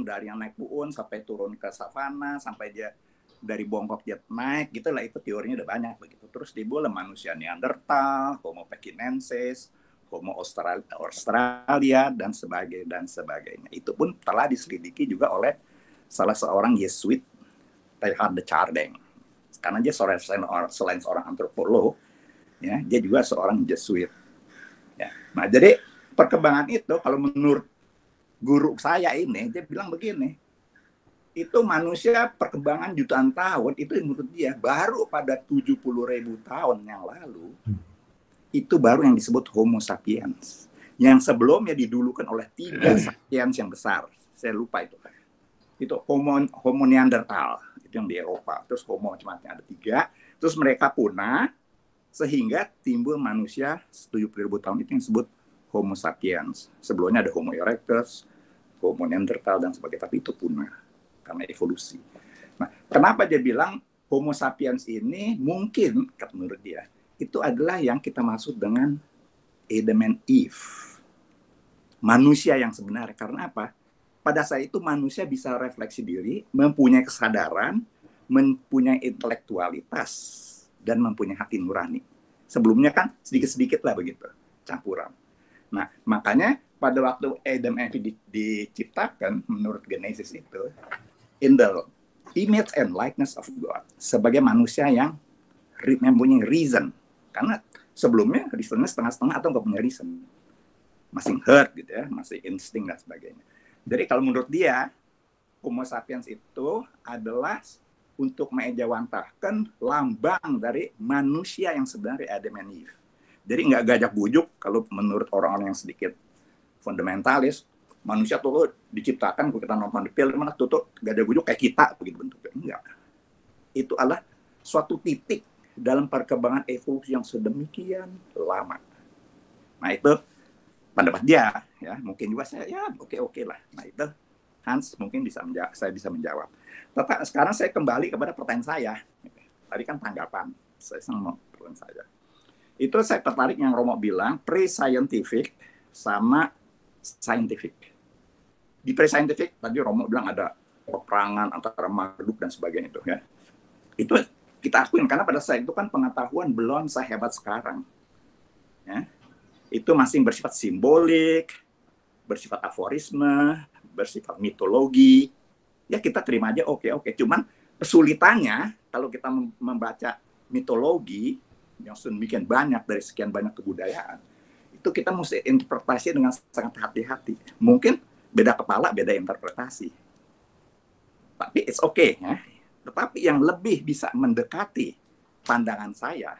dari yang naik buun sampai turun ke savana sampai dia dari bongkok dia naik gitu lah, itu teorinya udah banyak begitu. Terus timbul manusia Neanderthal, Homo pekinensis, Homo Australia dan sebagainya. Itu pun telah diselidiki juga oleh salah seorang Yesuit, Teilhard de Chardin. Karena dia selain seorang antropolog, ya, dia juga seorang Jesuit. Ya. Nah, jadi perkembangan itu kalau menurut guru saya ini, dia bilang begini, itu manusia perkembangan jutaan tahun, itu menurut dia baru pada 70.000 tahun yang lalu, itu baru yang disebut Homo sapiens. Yang sebelumnya didulukan oleh 3 sapiens yang besar. Saya lupa itu. Itu Homo Neanderthal, itu yang di Eropa. Terus Homo macam-macam, ada 3. Terus mereka punah, sehingga timbul manusia 70.000 tahun itu yang disebut Homo sapiens. Sebelumnya ada Homo erectus, Homo Neanderthal, dan sebagainya. Tapi itu punah karena evolusi. Nah, kenapa dia bilang Homo sapiens ini mungkin, menurut dia, itu adalah yang kita maksud dengan Adam and Eve. Manusia yang sebenarnya. Karena apa? Pada saat itu manusia bisa refleksi diri, mempunyai kesadaran, mempunyai intelektualitas, dan mempunyai hati nurani. Sebelumnya kan sedikit-sedikit lah begitu, campuran. Nah, makanya pada waktu Adam and Eve diciptakan, menurut Genesis itu, in the image and likeness of God, sebagai manusia yang mempunyai reason. Karena sebelumnya reasonnya setengah-setengah atau nggak punya reason. Masih hurt gitu ya, masih insting dan sebagainya. Jadi kalau menurut dia, Homo sapiens itu adalah untuk mengejawantahkan lambang dari manusia yang sebenarnya Adam and Eve. Jadi nggak gajak bujuk kalau menurut orang-orang yang sedikit fundamentalis, manusia tuh diciptakan, kalau kita nonton di film, mana tuh gajah bujuk kayak kita begitu bentuknya. Enggak. Itu adalah suatu titik dalam perkembangan evolusi yang sedemikian lama. Nah itu pendapat dia, ya mungkin juga saya ya oke lah. Nah itu Hans mungkin saya bisa menjawab. Tetapi sekarang saya kembali kepada pertanyaan saya. Tadi kan tanggapan, saya sama pertanyaan saya. Itu saya tertarik yang Romo bilang pre-scientific sama scientific. Di pre-scientific tadi Romo bilang ada peperangan antara Marduk dan sebagainya itu ya. Itu kita akuin karena pada saat itu kan pengetahuan belum sehebat sekarang. Ya. Itu masih bersifat simbolik, bersifat aforisme, bersifat mitologi. Ya kita terima aja oke. Cuman kesulitannya kalau kita membaca mitologi yang sedemikian banyak dari sekian banyak kebudayaan, itu kita mesti interpretasi dengan sangat hati-hati. Mungkin beda kepala, beda interpretasi. Tapi it's okay ya. Tetapi yang lebih bisa mendekati pandangan saya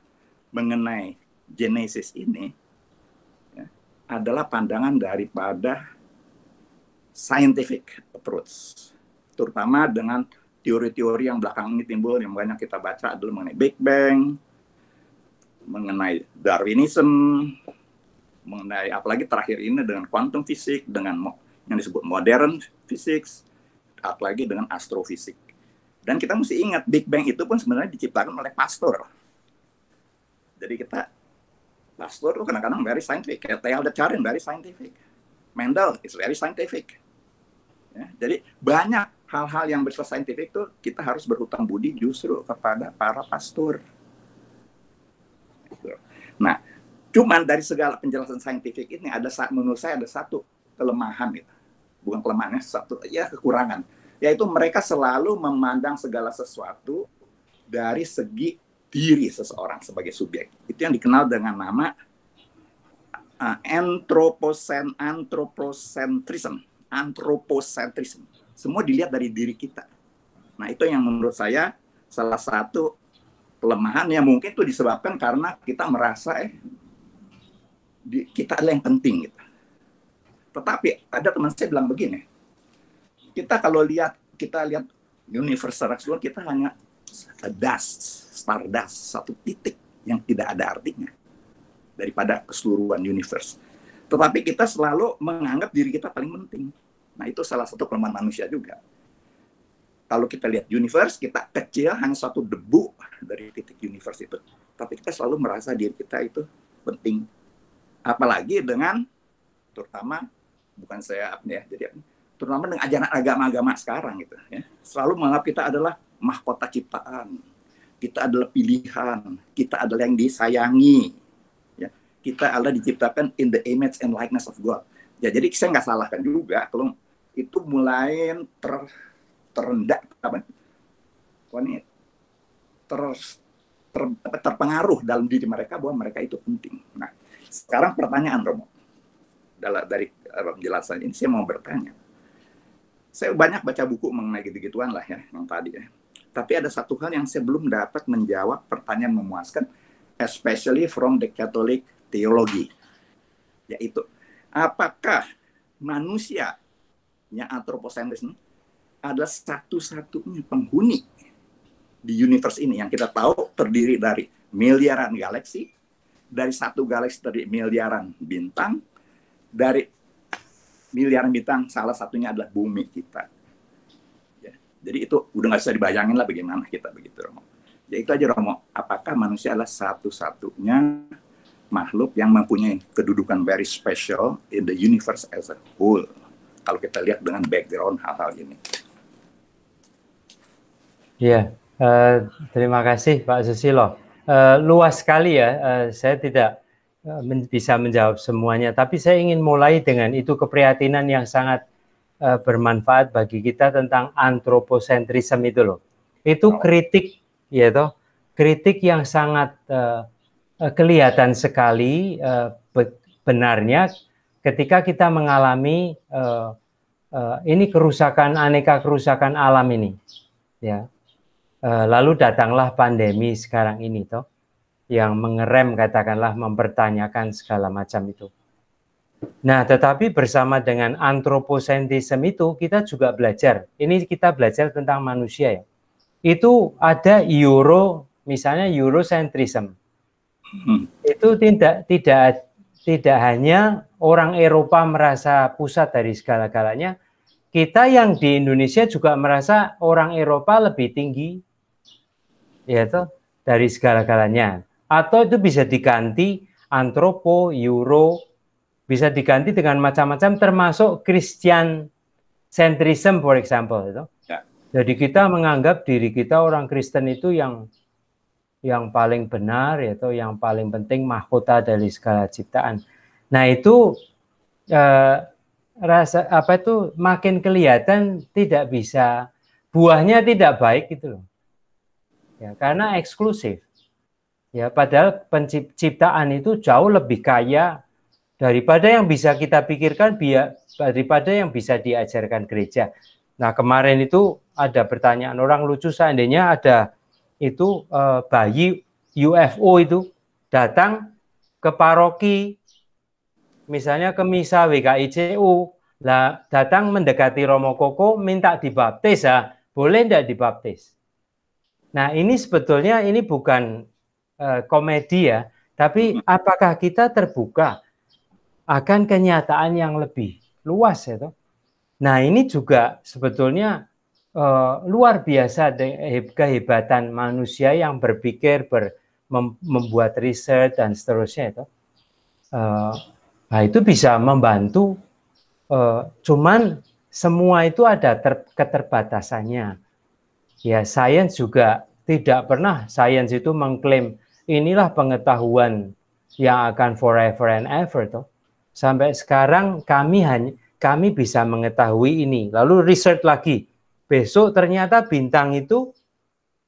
mengenai Genesis ini ya, adalah pandangan daripada scientific approach. Terutama dengan teori-teori yang belakangan ini timbul, yang banyak kita baca adalah mengenai Big Bang, mengenai Darwinism, mengenai apalagi terakhir ini dengan quantum physics, dengan yang disebut modern physics, apalagi dengan astrofisik. Dan kita mesti ingat, Big Bang itu pun sebenarnya diciptakan oleh Pasteur. Jadi Pasteur itu kadang-kadang very scientific. Kayak Teilhard de Chardin, very scientific. Mendel is very scientific. Ya, jadi banyak hal-hal yang bersifat scientific itu kita harus berhutang budi justru kepada para Pasteur. Nah, cuman dari segala penjelasan saintifik ini menurut saya ada satu kelemahan gitu. Bukan kelemahannya, satu ya kekurangan. Yaitu mereka selalu memandang segala sesuatu dari segi diri seseorang sebagai subjek. Itu yang dikenal dengan nama anthropocentrism. Semua dilihat dari diri kita. Nah, itu yang menurut saya salah satu kelemahan yang mungkin itu disebabkan karena kita merasa kita adalah yang penting gitu. Tetapi ada teman saya bilang begini, kita lihat universe secara keseluruhan, kita hanya stardust, satu titik yang tidak ada artinya daripada keseluruhan universe. Tetapi kita selalu menganggap diri kita paling penting. Nah, itu salah satu kelemahan manusia juga. Kalau kita lihat universe, kita kecil, hanya satu debu dari titik universe itu. Tapi kita selalu merasa diri kita itu penting. Apalagi dengan, terutama, bukan saya, ya, jadi terutama dengan ajaran agama-agama sekarang gitu ya. Selalu menganggap kita adalah mahkota ciptaan, kita adalah pilihan, kita adalah yang disayangi, ya. Kita adalah diciptakan in the image and likeness of God. Ya, jadi saya nggak salahkan juga kalau itu mulai terendah, terpengaruh dalam diri mereka bahwa mereka itu penting. Nah, sekarang pertanyaan Romo, dari penjelasan ini saya mau bertanya. Saya banyak baca buku mengenai gitu-gituan lah ya, yang tadi ya. Tapi ada satu hal yang saya belum dapat menjawab pertanyaan memuaskan, especially from the Catholic theology, yaitu apakah manusia yang antroposentris ini adalah satu-satunya penghuni di universe ini yang kita tahu terdiri dari miliaran galaksi, dari satu galaksi terdiri miliaran bintang, dari miliaran bintang salah satunya adalah bumi kita. Ya, jadi itu udah nggak bisa dibayangin lah bagaimana kita begitu, Romo. Ya itu aja, Romo. Apakah manusia adalah satu-satunya makhluk yang mempunyai kedudukan very special in the universe as a whole? Kalau kita lihat dengan background hal-hal ini. Iya, terima kasih Pak Susilo. Luas sekali ya, saya tidak bisa menjawab semuanya, tapi saya ingin mulai dengan itu keprihatinan yang sangat bermanfaat bagi kita tentang antroposentrisme itu loh. Itu kritik, ya toh, kritik yang sangat kelihatan sekali benarnya ketika kita mengalami ini kerusakan, aneka kerusakan alam ini, ya. Lalu datanglah pandemi sekarang ini toh, yang mengerem, katakanlah mempertanyakan segala macam itu. Nah, tetapi bersama dengan antroposentrisme itu kita juga belajar. Ini kita belajar tentang manusia ya. Itu ada misalnya Eurocentrism. Itu tidak hanya orang Eropa merasa pusat dari segala-galanya. Kita yang di Indonesia juga merasa orang Eropa lebih tinggi, ya toh, dari segala-galanya. Atau itu bisa diganti antropo, euro, bisa diganti dengan macam-macam termasuk Christian centrism for example itu. Ya. Jadi kita menganggap diri kita orang Kristen itu yang paling benar, yaitu yang paling penting mahkota dari segala ciptaan. Nah itu makin kelihatan tidak bisa, buahnya tidak baik gitu loh. Ya, karena eksklusif. Ya, padahal penciptaan itu jauh lebih kaya daripada yang bisa kita pikirkan, daripada yang bisa diajarkan gereja. Nah, kemarin itu ada pertanyaan orang lucu, seandainya ada itu bayi UFO itu datang ke paroki, misalnya ke misa WKICU, lah datang mendekati Romo Koko minta dibaptis, ya, boleh tidak dibaptis? Nah, ini sebetulnya ini bukan komedi ya, tapi apakah kita terbuka akan kenyataan yang lebih luas ya toh? Nah, ini juga sebetulnya luar biasa kehebatan manusia yang berpikir, membuat riset dan seterusnya itu. Nah, itu bisa membantu, cuman semua itu ada keterbatasannya. Ya, sains juga tidak pernah sains itu mengklaim inilah pengetahuan yang akan forever and ever toh. Sampai sekarang kami bisa mengetahui ini, lalu riset lagi. Besok ternyata bintang itu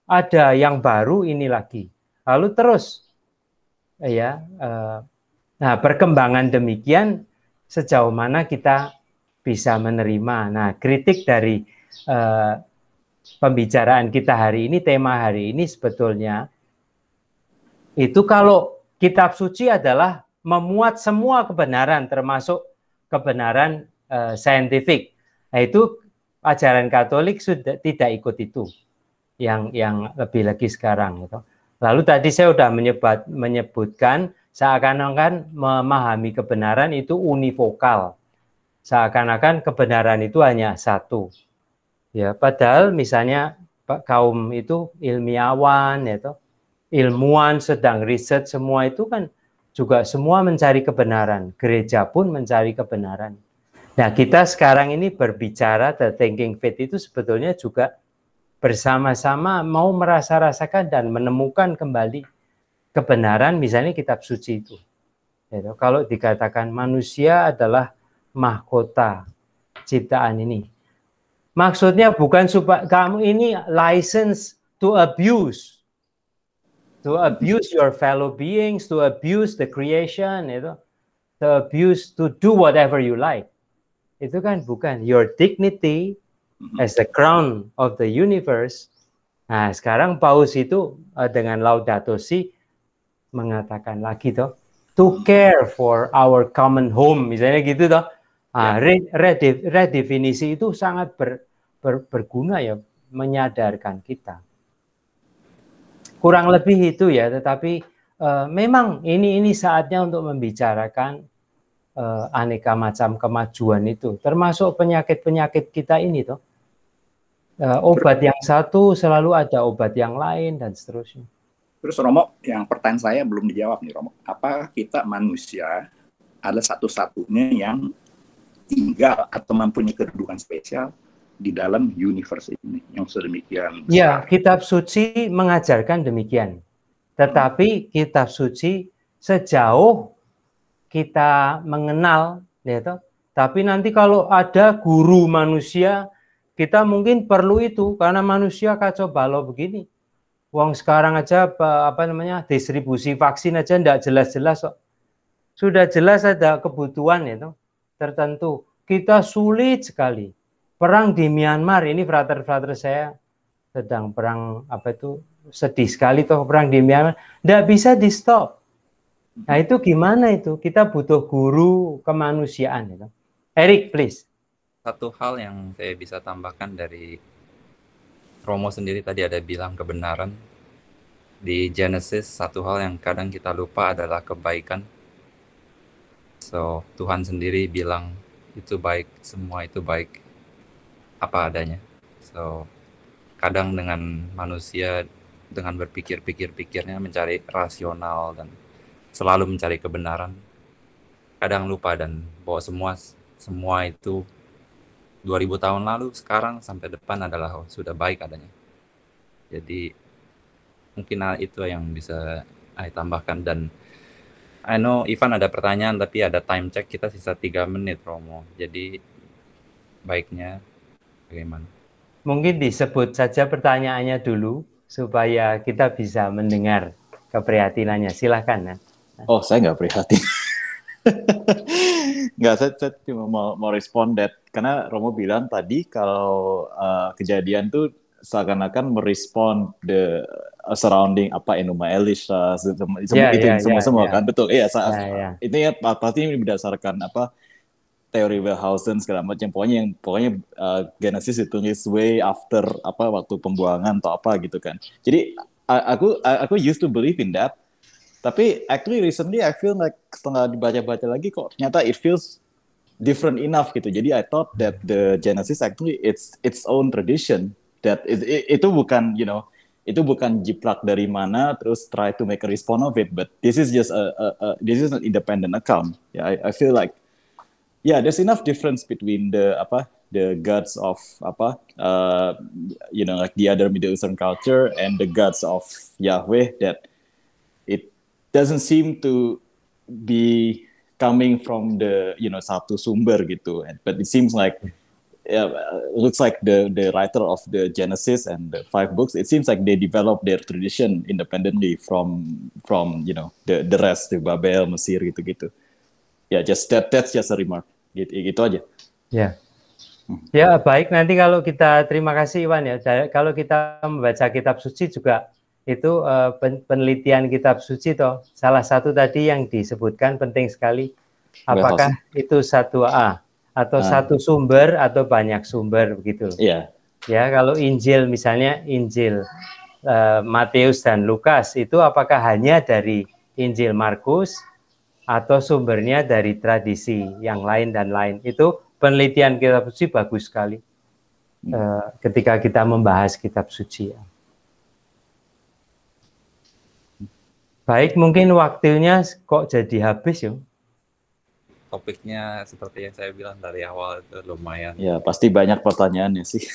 ada yang baru ini lagi. Lalu terus ya, nah perkembangan demikian sejauh mana kita bisa menerima. Nah, kritik dari pembicaraan kita hari ini, tema hari ini sebetulnya itu kalau kitab suci adalah memuat semua kebenaran termasuk kebenaran saintifik. Nah, itu ajaran Katolik sudah tidak ikut itu. Yang lebih lagi sekarang gitu. Lalu tadi saya sudah menyebutkan seakan-akan memahami kebenaran itu univokal. Seakan-akan kebenaran itu hanya satu. Ya, padahal misalnya kaum itu ilmiawan, ya, ilmuwan sedang riset, semua itu kan juga semua mencari kebenaran. Gereja pun mencari kebenaran. Nah, kita sekarang ini berbicara the thinking faith itu sebetulnya juga bersama-sama mau merasa-rasakan dan menemukan kembali kebenaran, misalnya kitab suci itu. Kalau dikatakan manusia adalah mahkota ciptaan ini, maksudnya bukan supaya kamu ini license to abuse your fellow beings, to abuse the creation, to abuse, to do whatever you like. Itu kan bukan. Your dignity as the crown of the universe. Nah, sekarang Paus itu dengan Laudato Si mengatakan lagi toh, to care for our common home, misalnya gitu toh. Redefinisi itu sangat berguna ya, menyadarkan kita. Kurang lebih itu ya, tetapi memang ini saatnya untuk membicarakan aneka macam kemajuan itu, termasuk penyakit-penyakit kita ini toh. Obat yang satu selalu ada obat yang lain dan seterusnya. Terus Romo, yang pertanyaan saya belum dijawab nih Romo. Apa kita manusia ada satu-satunya yang tinggal atau mempunyai kedudukan spesial di dalam universe ini yang sedemikian besar? Ya, kitab suci mengajarkan demikian. Tetapi kitab suci sejauh kita mengenal, ya toh. Tapi nanti kalau ada guru manusia, kita mungkin perlu itu karena manusia kacau balau begini. Wong sekarang aja distribusi vaksin aja enggak jelas-jelas kok. Sudah jelas ada kebutuhan itu tertentu. Kita sulit sekali. Perang di Myanmar ini, frater-frater saya sedang perang sedih sekali toh perang di Myanmar, enggak bisa di stop. Nah, itu gimana itu? Kita butuh guru kemanusiaan itu. Eric, please. Satu hal yang saya bisa tambahkan dari Romo sendiri tadi ada bilang kebenaran. Di Genesis, satu hal yang kadang kita lupa adalah kebaikan. So, Tuhan sendiri bilang itu baik, semua itu baik apa adanya. So, kadang dengan manusia dengan berpikirnya mencari rasional dan selalu mencari kebenaran, kadang lupa dan bahwa semua itu 2000 tahun lalu, sekarang sampai depan adalah sudah baik adanya. Jadi mungkin itu yang bisa saya tambahkan. Dan I know Ivan ada pertanyaan tapi ada time check, kita sisa 3 menit Romo. Jadi baiknya bagaimana? Mungkin disebut saja pertanyaannya dulu supaya kita bisa mendengar keprihatinannya. Silakan. Oh, saya nggak prihatin. Nggak, saya cuma mau respon that karena Romo bilang tadi kalau kejadian tuh seakan-akan merespon the surrounding Enuma Elish semua kan, betul ya. Itu ya pasti ini berdasarkan teori Wellhausen segala macam, pokoknya Genesis ditulis way after waktu pembuangan atau gitu kan. Jadi aku used to believe in that. Tapi actually recently I feel like setelah dibaca-baca lagi kok ternyata it feels different enough gitu. Jadi I thought that the Genesis actually its own tradition, that itu bukan itu bukan jiplak dari mana terus try to make a response of it, but this is just this is an independent account. Yeah, I feel like there's enough difference between the gods of like the other Middle Eastern culture and the gods of Yahweh that it doesn't seem to be coming from the satu sumber gitu, but it seems like looks like the writer of the Genesis and the 5 books, it seems like they develop their tradition independently from the rest, the Babel, Mesir gitu. That's just a remark gitu aja. Ya, baik, nanti kalau kita terima kasih Iwan ya. Kalau kita membaca kitab suci juga itu penelitian kitab suci toh, salah satu tadi yang disebutkan penting sekali, apakah itu satu atau satu sumber atau banyak sumber begitu. Ya, kalau Injil misalnya Injil Matius dan Lukas itu apakah hanya dari Injil Markus atau sumbernya dari tradisi yang lain dan lain. Itu penelitian kitab suci bagus sekali ketika kita membahas kitab suci ya. Baik, mungkin waktunya kok jadi habis ya. Topiknya seperti yang saya bilang dari awal itu lumayan. Ya, pasti banyak pertanyaannya sih.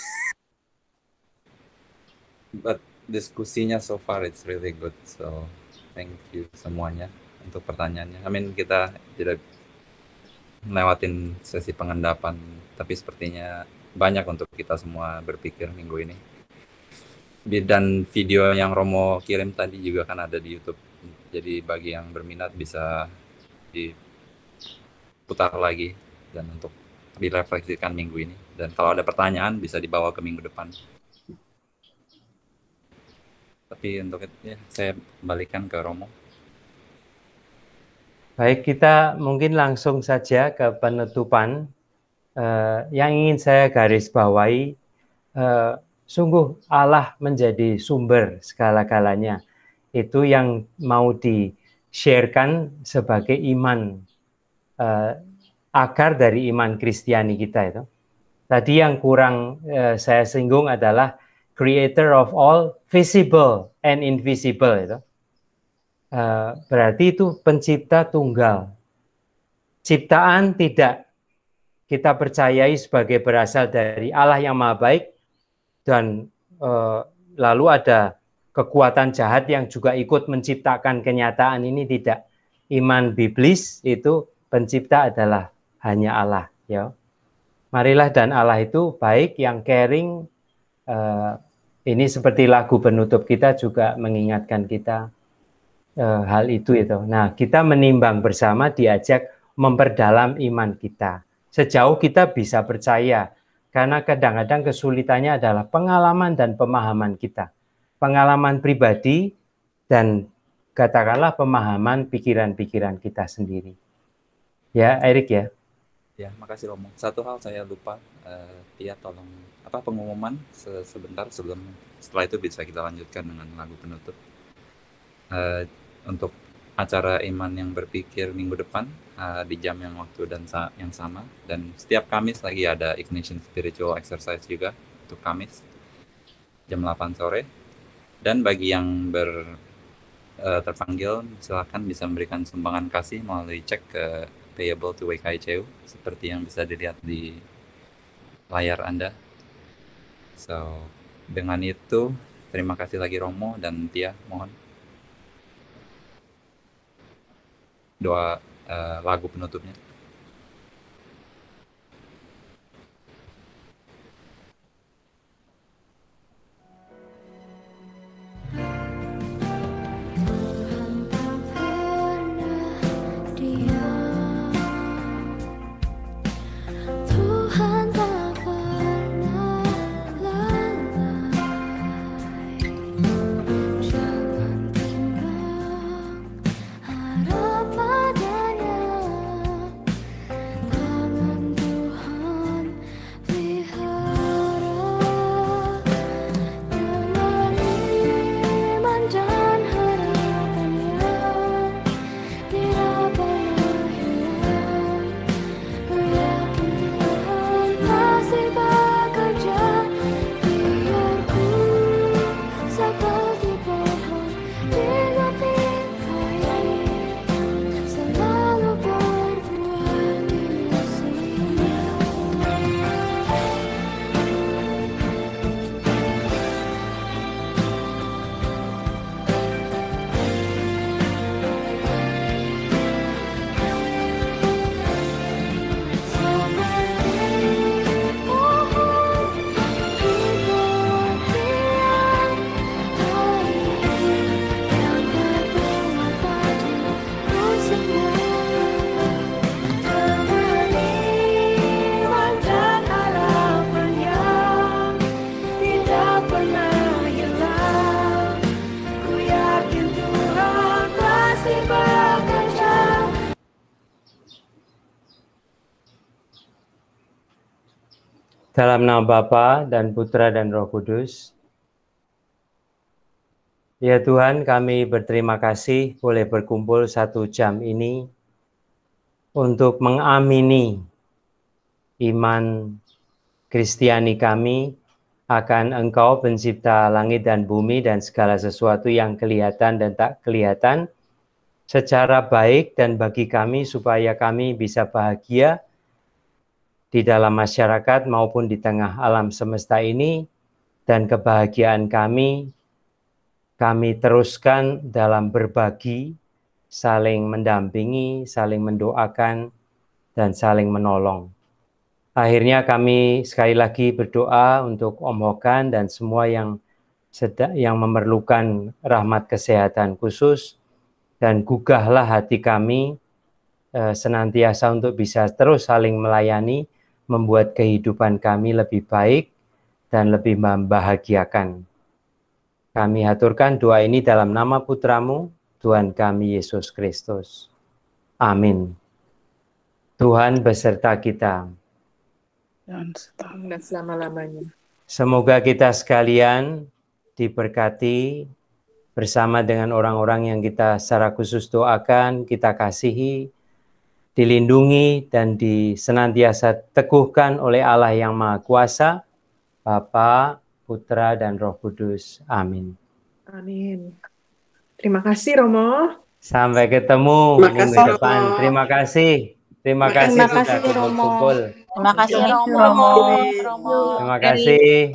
But diskusinya so far it's really good. So thank you semuanya untuk pertanyaannya. I mean kita tidak lewatin sesi pengendapan, tapi sepertinya banyak untuk kita semua berpikir minggu ini. Dan video yang Romo kirim tadi juga kan ada di YouTube. Jadi bagi yang berminat bisa diputar lagi dan untuk direfleksikan minggu ini. Dan kalau ada pertanyaan bisa dibawa ke minggu depan. Tapi untuk itu ya, saya kembalikan ke Romo. Baik, kita mungkin langsung saja ke penutupan. Yang ingin saya garis bawahi, sungguh Allah menjadi sumber segala-galanya. Itu yang mau di-sharekan sebagai iman, akar dari iman Kristiani kita itu. Tadi yang kurang saya singgung adalah creator of all, visible and invisible itu. Berarti itu pencipta tunggal. Ciptaan tidak kita percayai sebagai berasal dari Allah yang Maha Baik, dan lalu ada kekuatan jahat yang juga ikut menciptakan kenyataan ini, tidak. Iman biblis itu pencipta adalah hanya Allah. Ya. Marilah dan Allah itu baik, yang caring. Ini seperti lagu penutup kita juga mengingatkan kita hal itu. Nah, kita menimbang bersama, diajak memperdalam iman kita. Sejauh kita bisa percaya, karena kadang-kadang kesulitannya adalah pengalaman dan pemahaman kita. Pengalaman pribadi dan katakanlah pemahaman pikiran-pikiran kita sendiri. Ya, Erik ya. Ya, makasih Romo. Satu hal saya lupa, Tia tolong pengumuman sebentar setelah itu bisa kita lanjutkan dengan lagu penutup. Untuk acara Iman yang Berpikir minggu depan di jam yang waktu dan yang sama, dan setiap Kamis lagi ada Ignition Spiritual Exercise juga untuk Kamis jam 8 sore. Dan bagi yang terpanggil silakan bisa memberikan sumbangan kasih melalui cek ke payable to WKICU seperti yang bisa dilihat di layar Anda. So dengan itu terima kasih lagi Romo dan Tia, mohon doa lagu penutupnya. Dalam nama Bapa dan Putra dan Roh Kudus. Ya Tuhan, kami berterima kasih boleh berkumpul 1 jam ini untuk mengamini iman Kristiani kami akan Engkau pencipta langit dan bumi dan segala sesuatu yang kelihatan dan tak kelihatan secara baik, dan bagi kami supaya kami bisa bahagia di dalam masyarakat maupun di tengah alam semesta ini, dan kebahagiaan kami teruskan dalam berbagi, saling mendampingi, saling mendoakan, dan saling menolong. Akhirnya kami sekali lagi berdoa untuk Om Hokan dan semua yang memerlukan rahmat kesehatan khusus, dan gugahlah hati kami senantiasa untuk bisa terus saling melayani, membuat kehidupan kami lebih baik dan lebih membahagiakan. Kami haturkan doa ini dalam nama Putramu, Tuhan kami Yesus Kristus. Amin. Tuhan beserta kita. Dan selama-lamanya. Semoga kita sekalian diberkati bersama dengan orang-orang yang kita secara khusus doakan, kita kasihi, dilindungi dan senantiasa teguhkan oleh Allah yang Maha Kuasa, Bapa, Putra, dan Roh Kudus. Amin. Amin. Terima kasih, Romo. Sampai ketemu minggu depan. Terima kasih. Terima kasih sudah kumpul-kumpul. Terima kasih Romo. Terima kasih.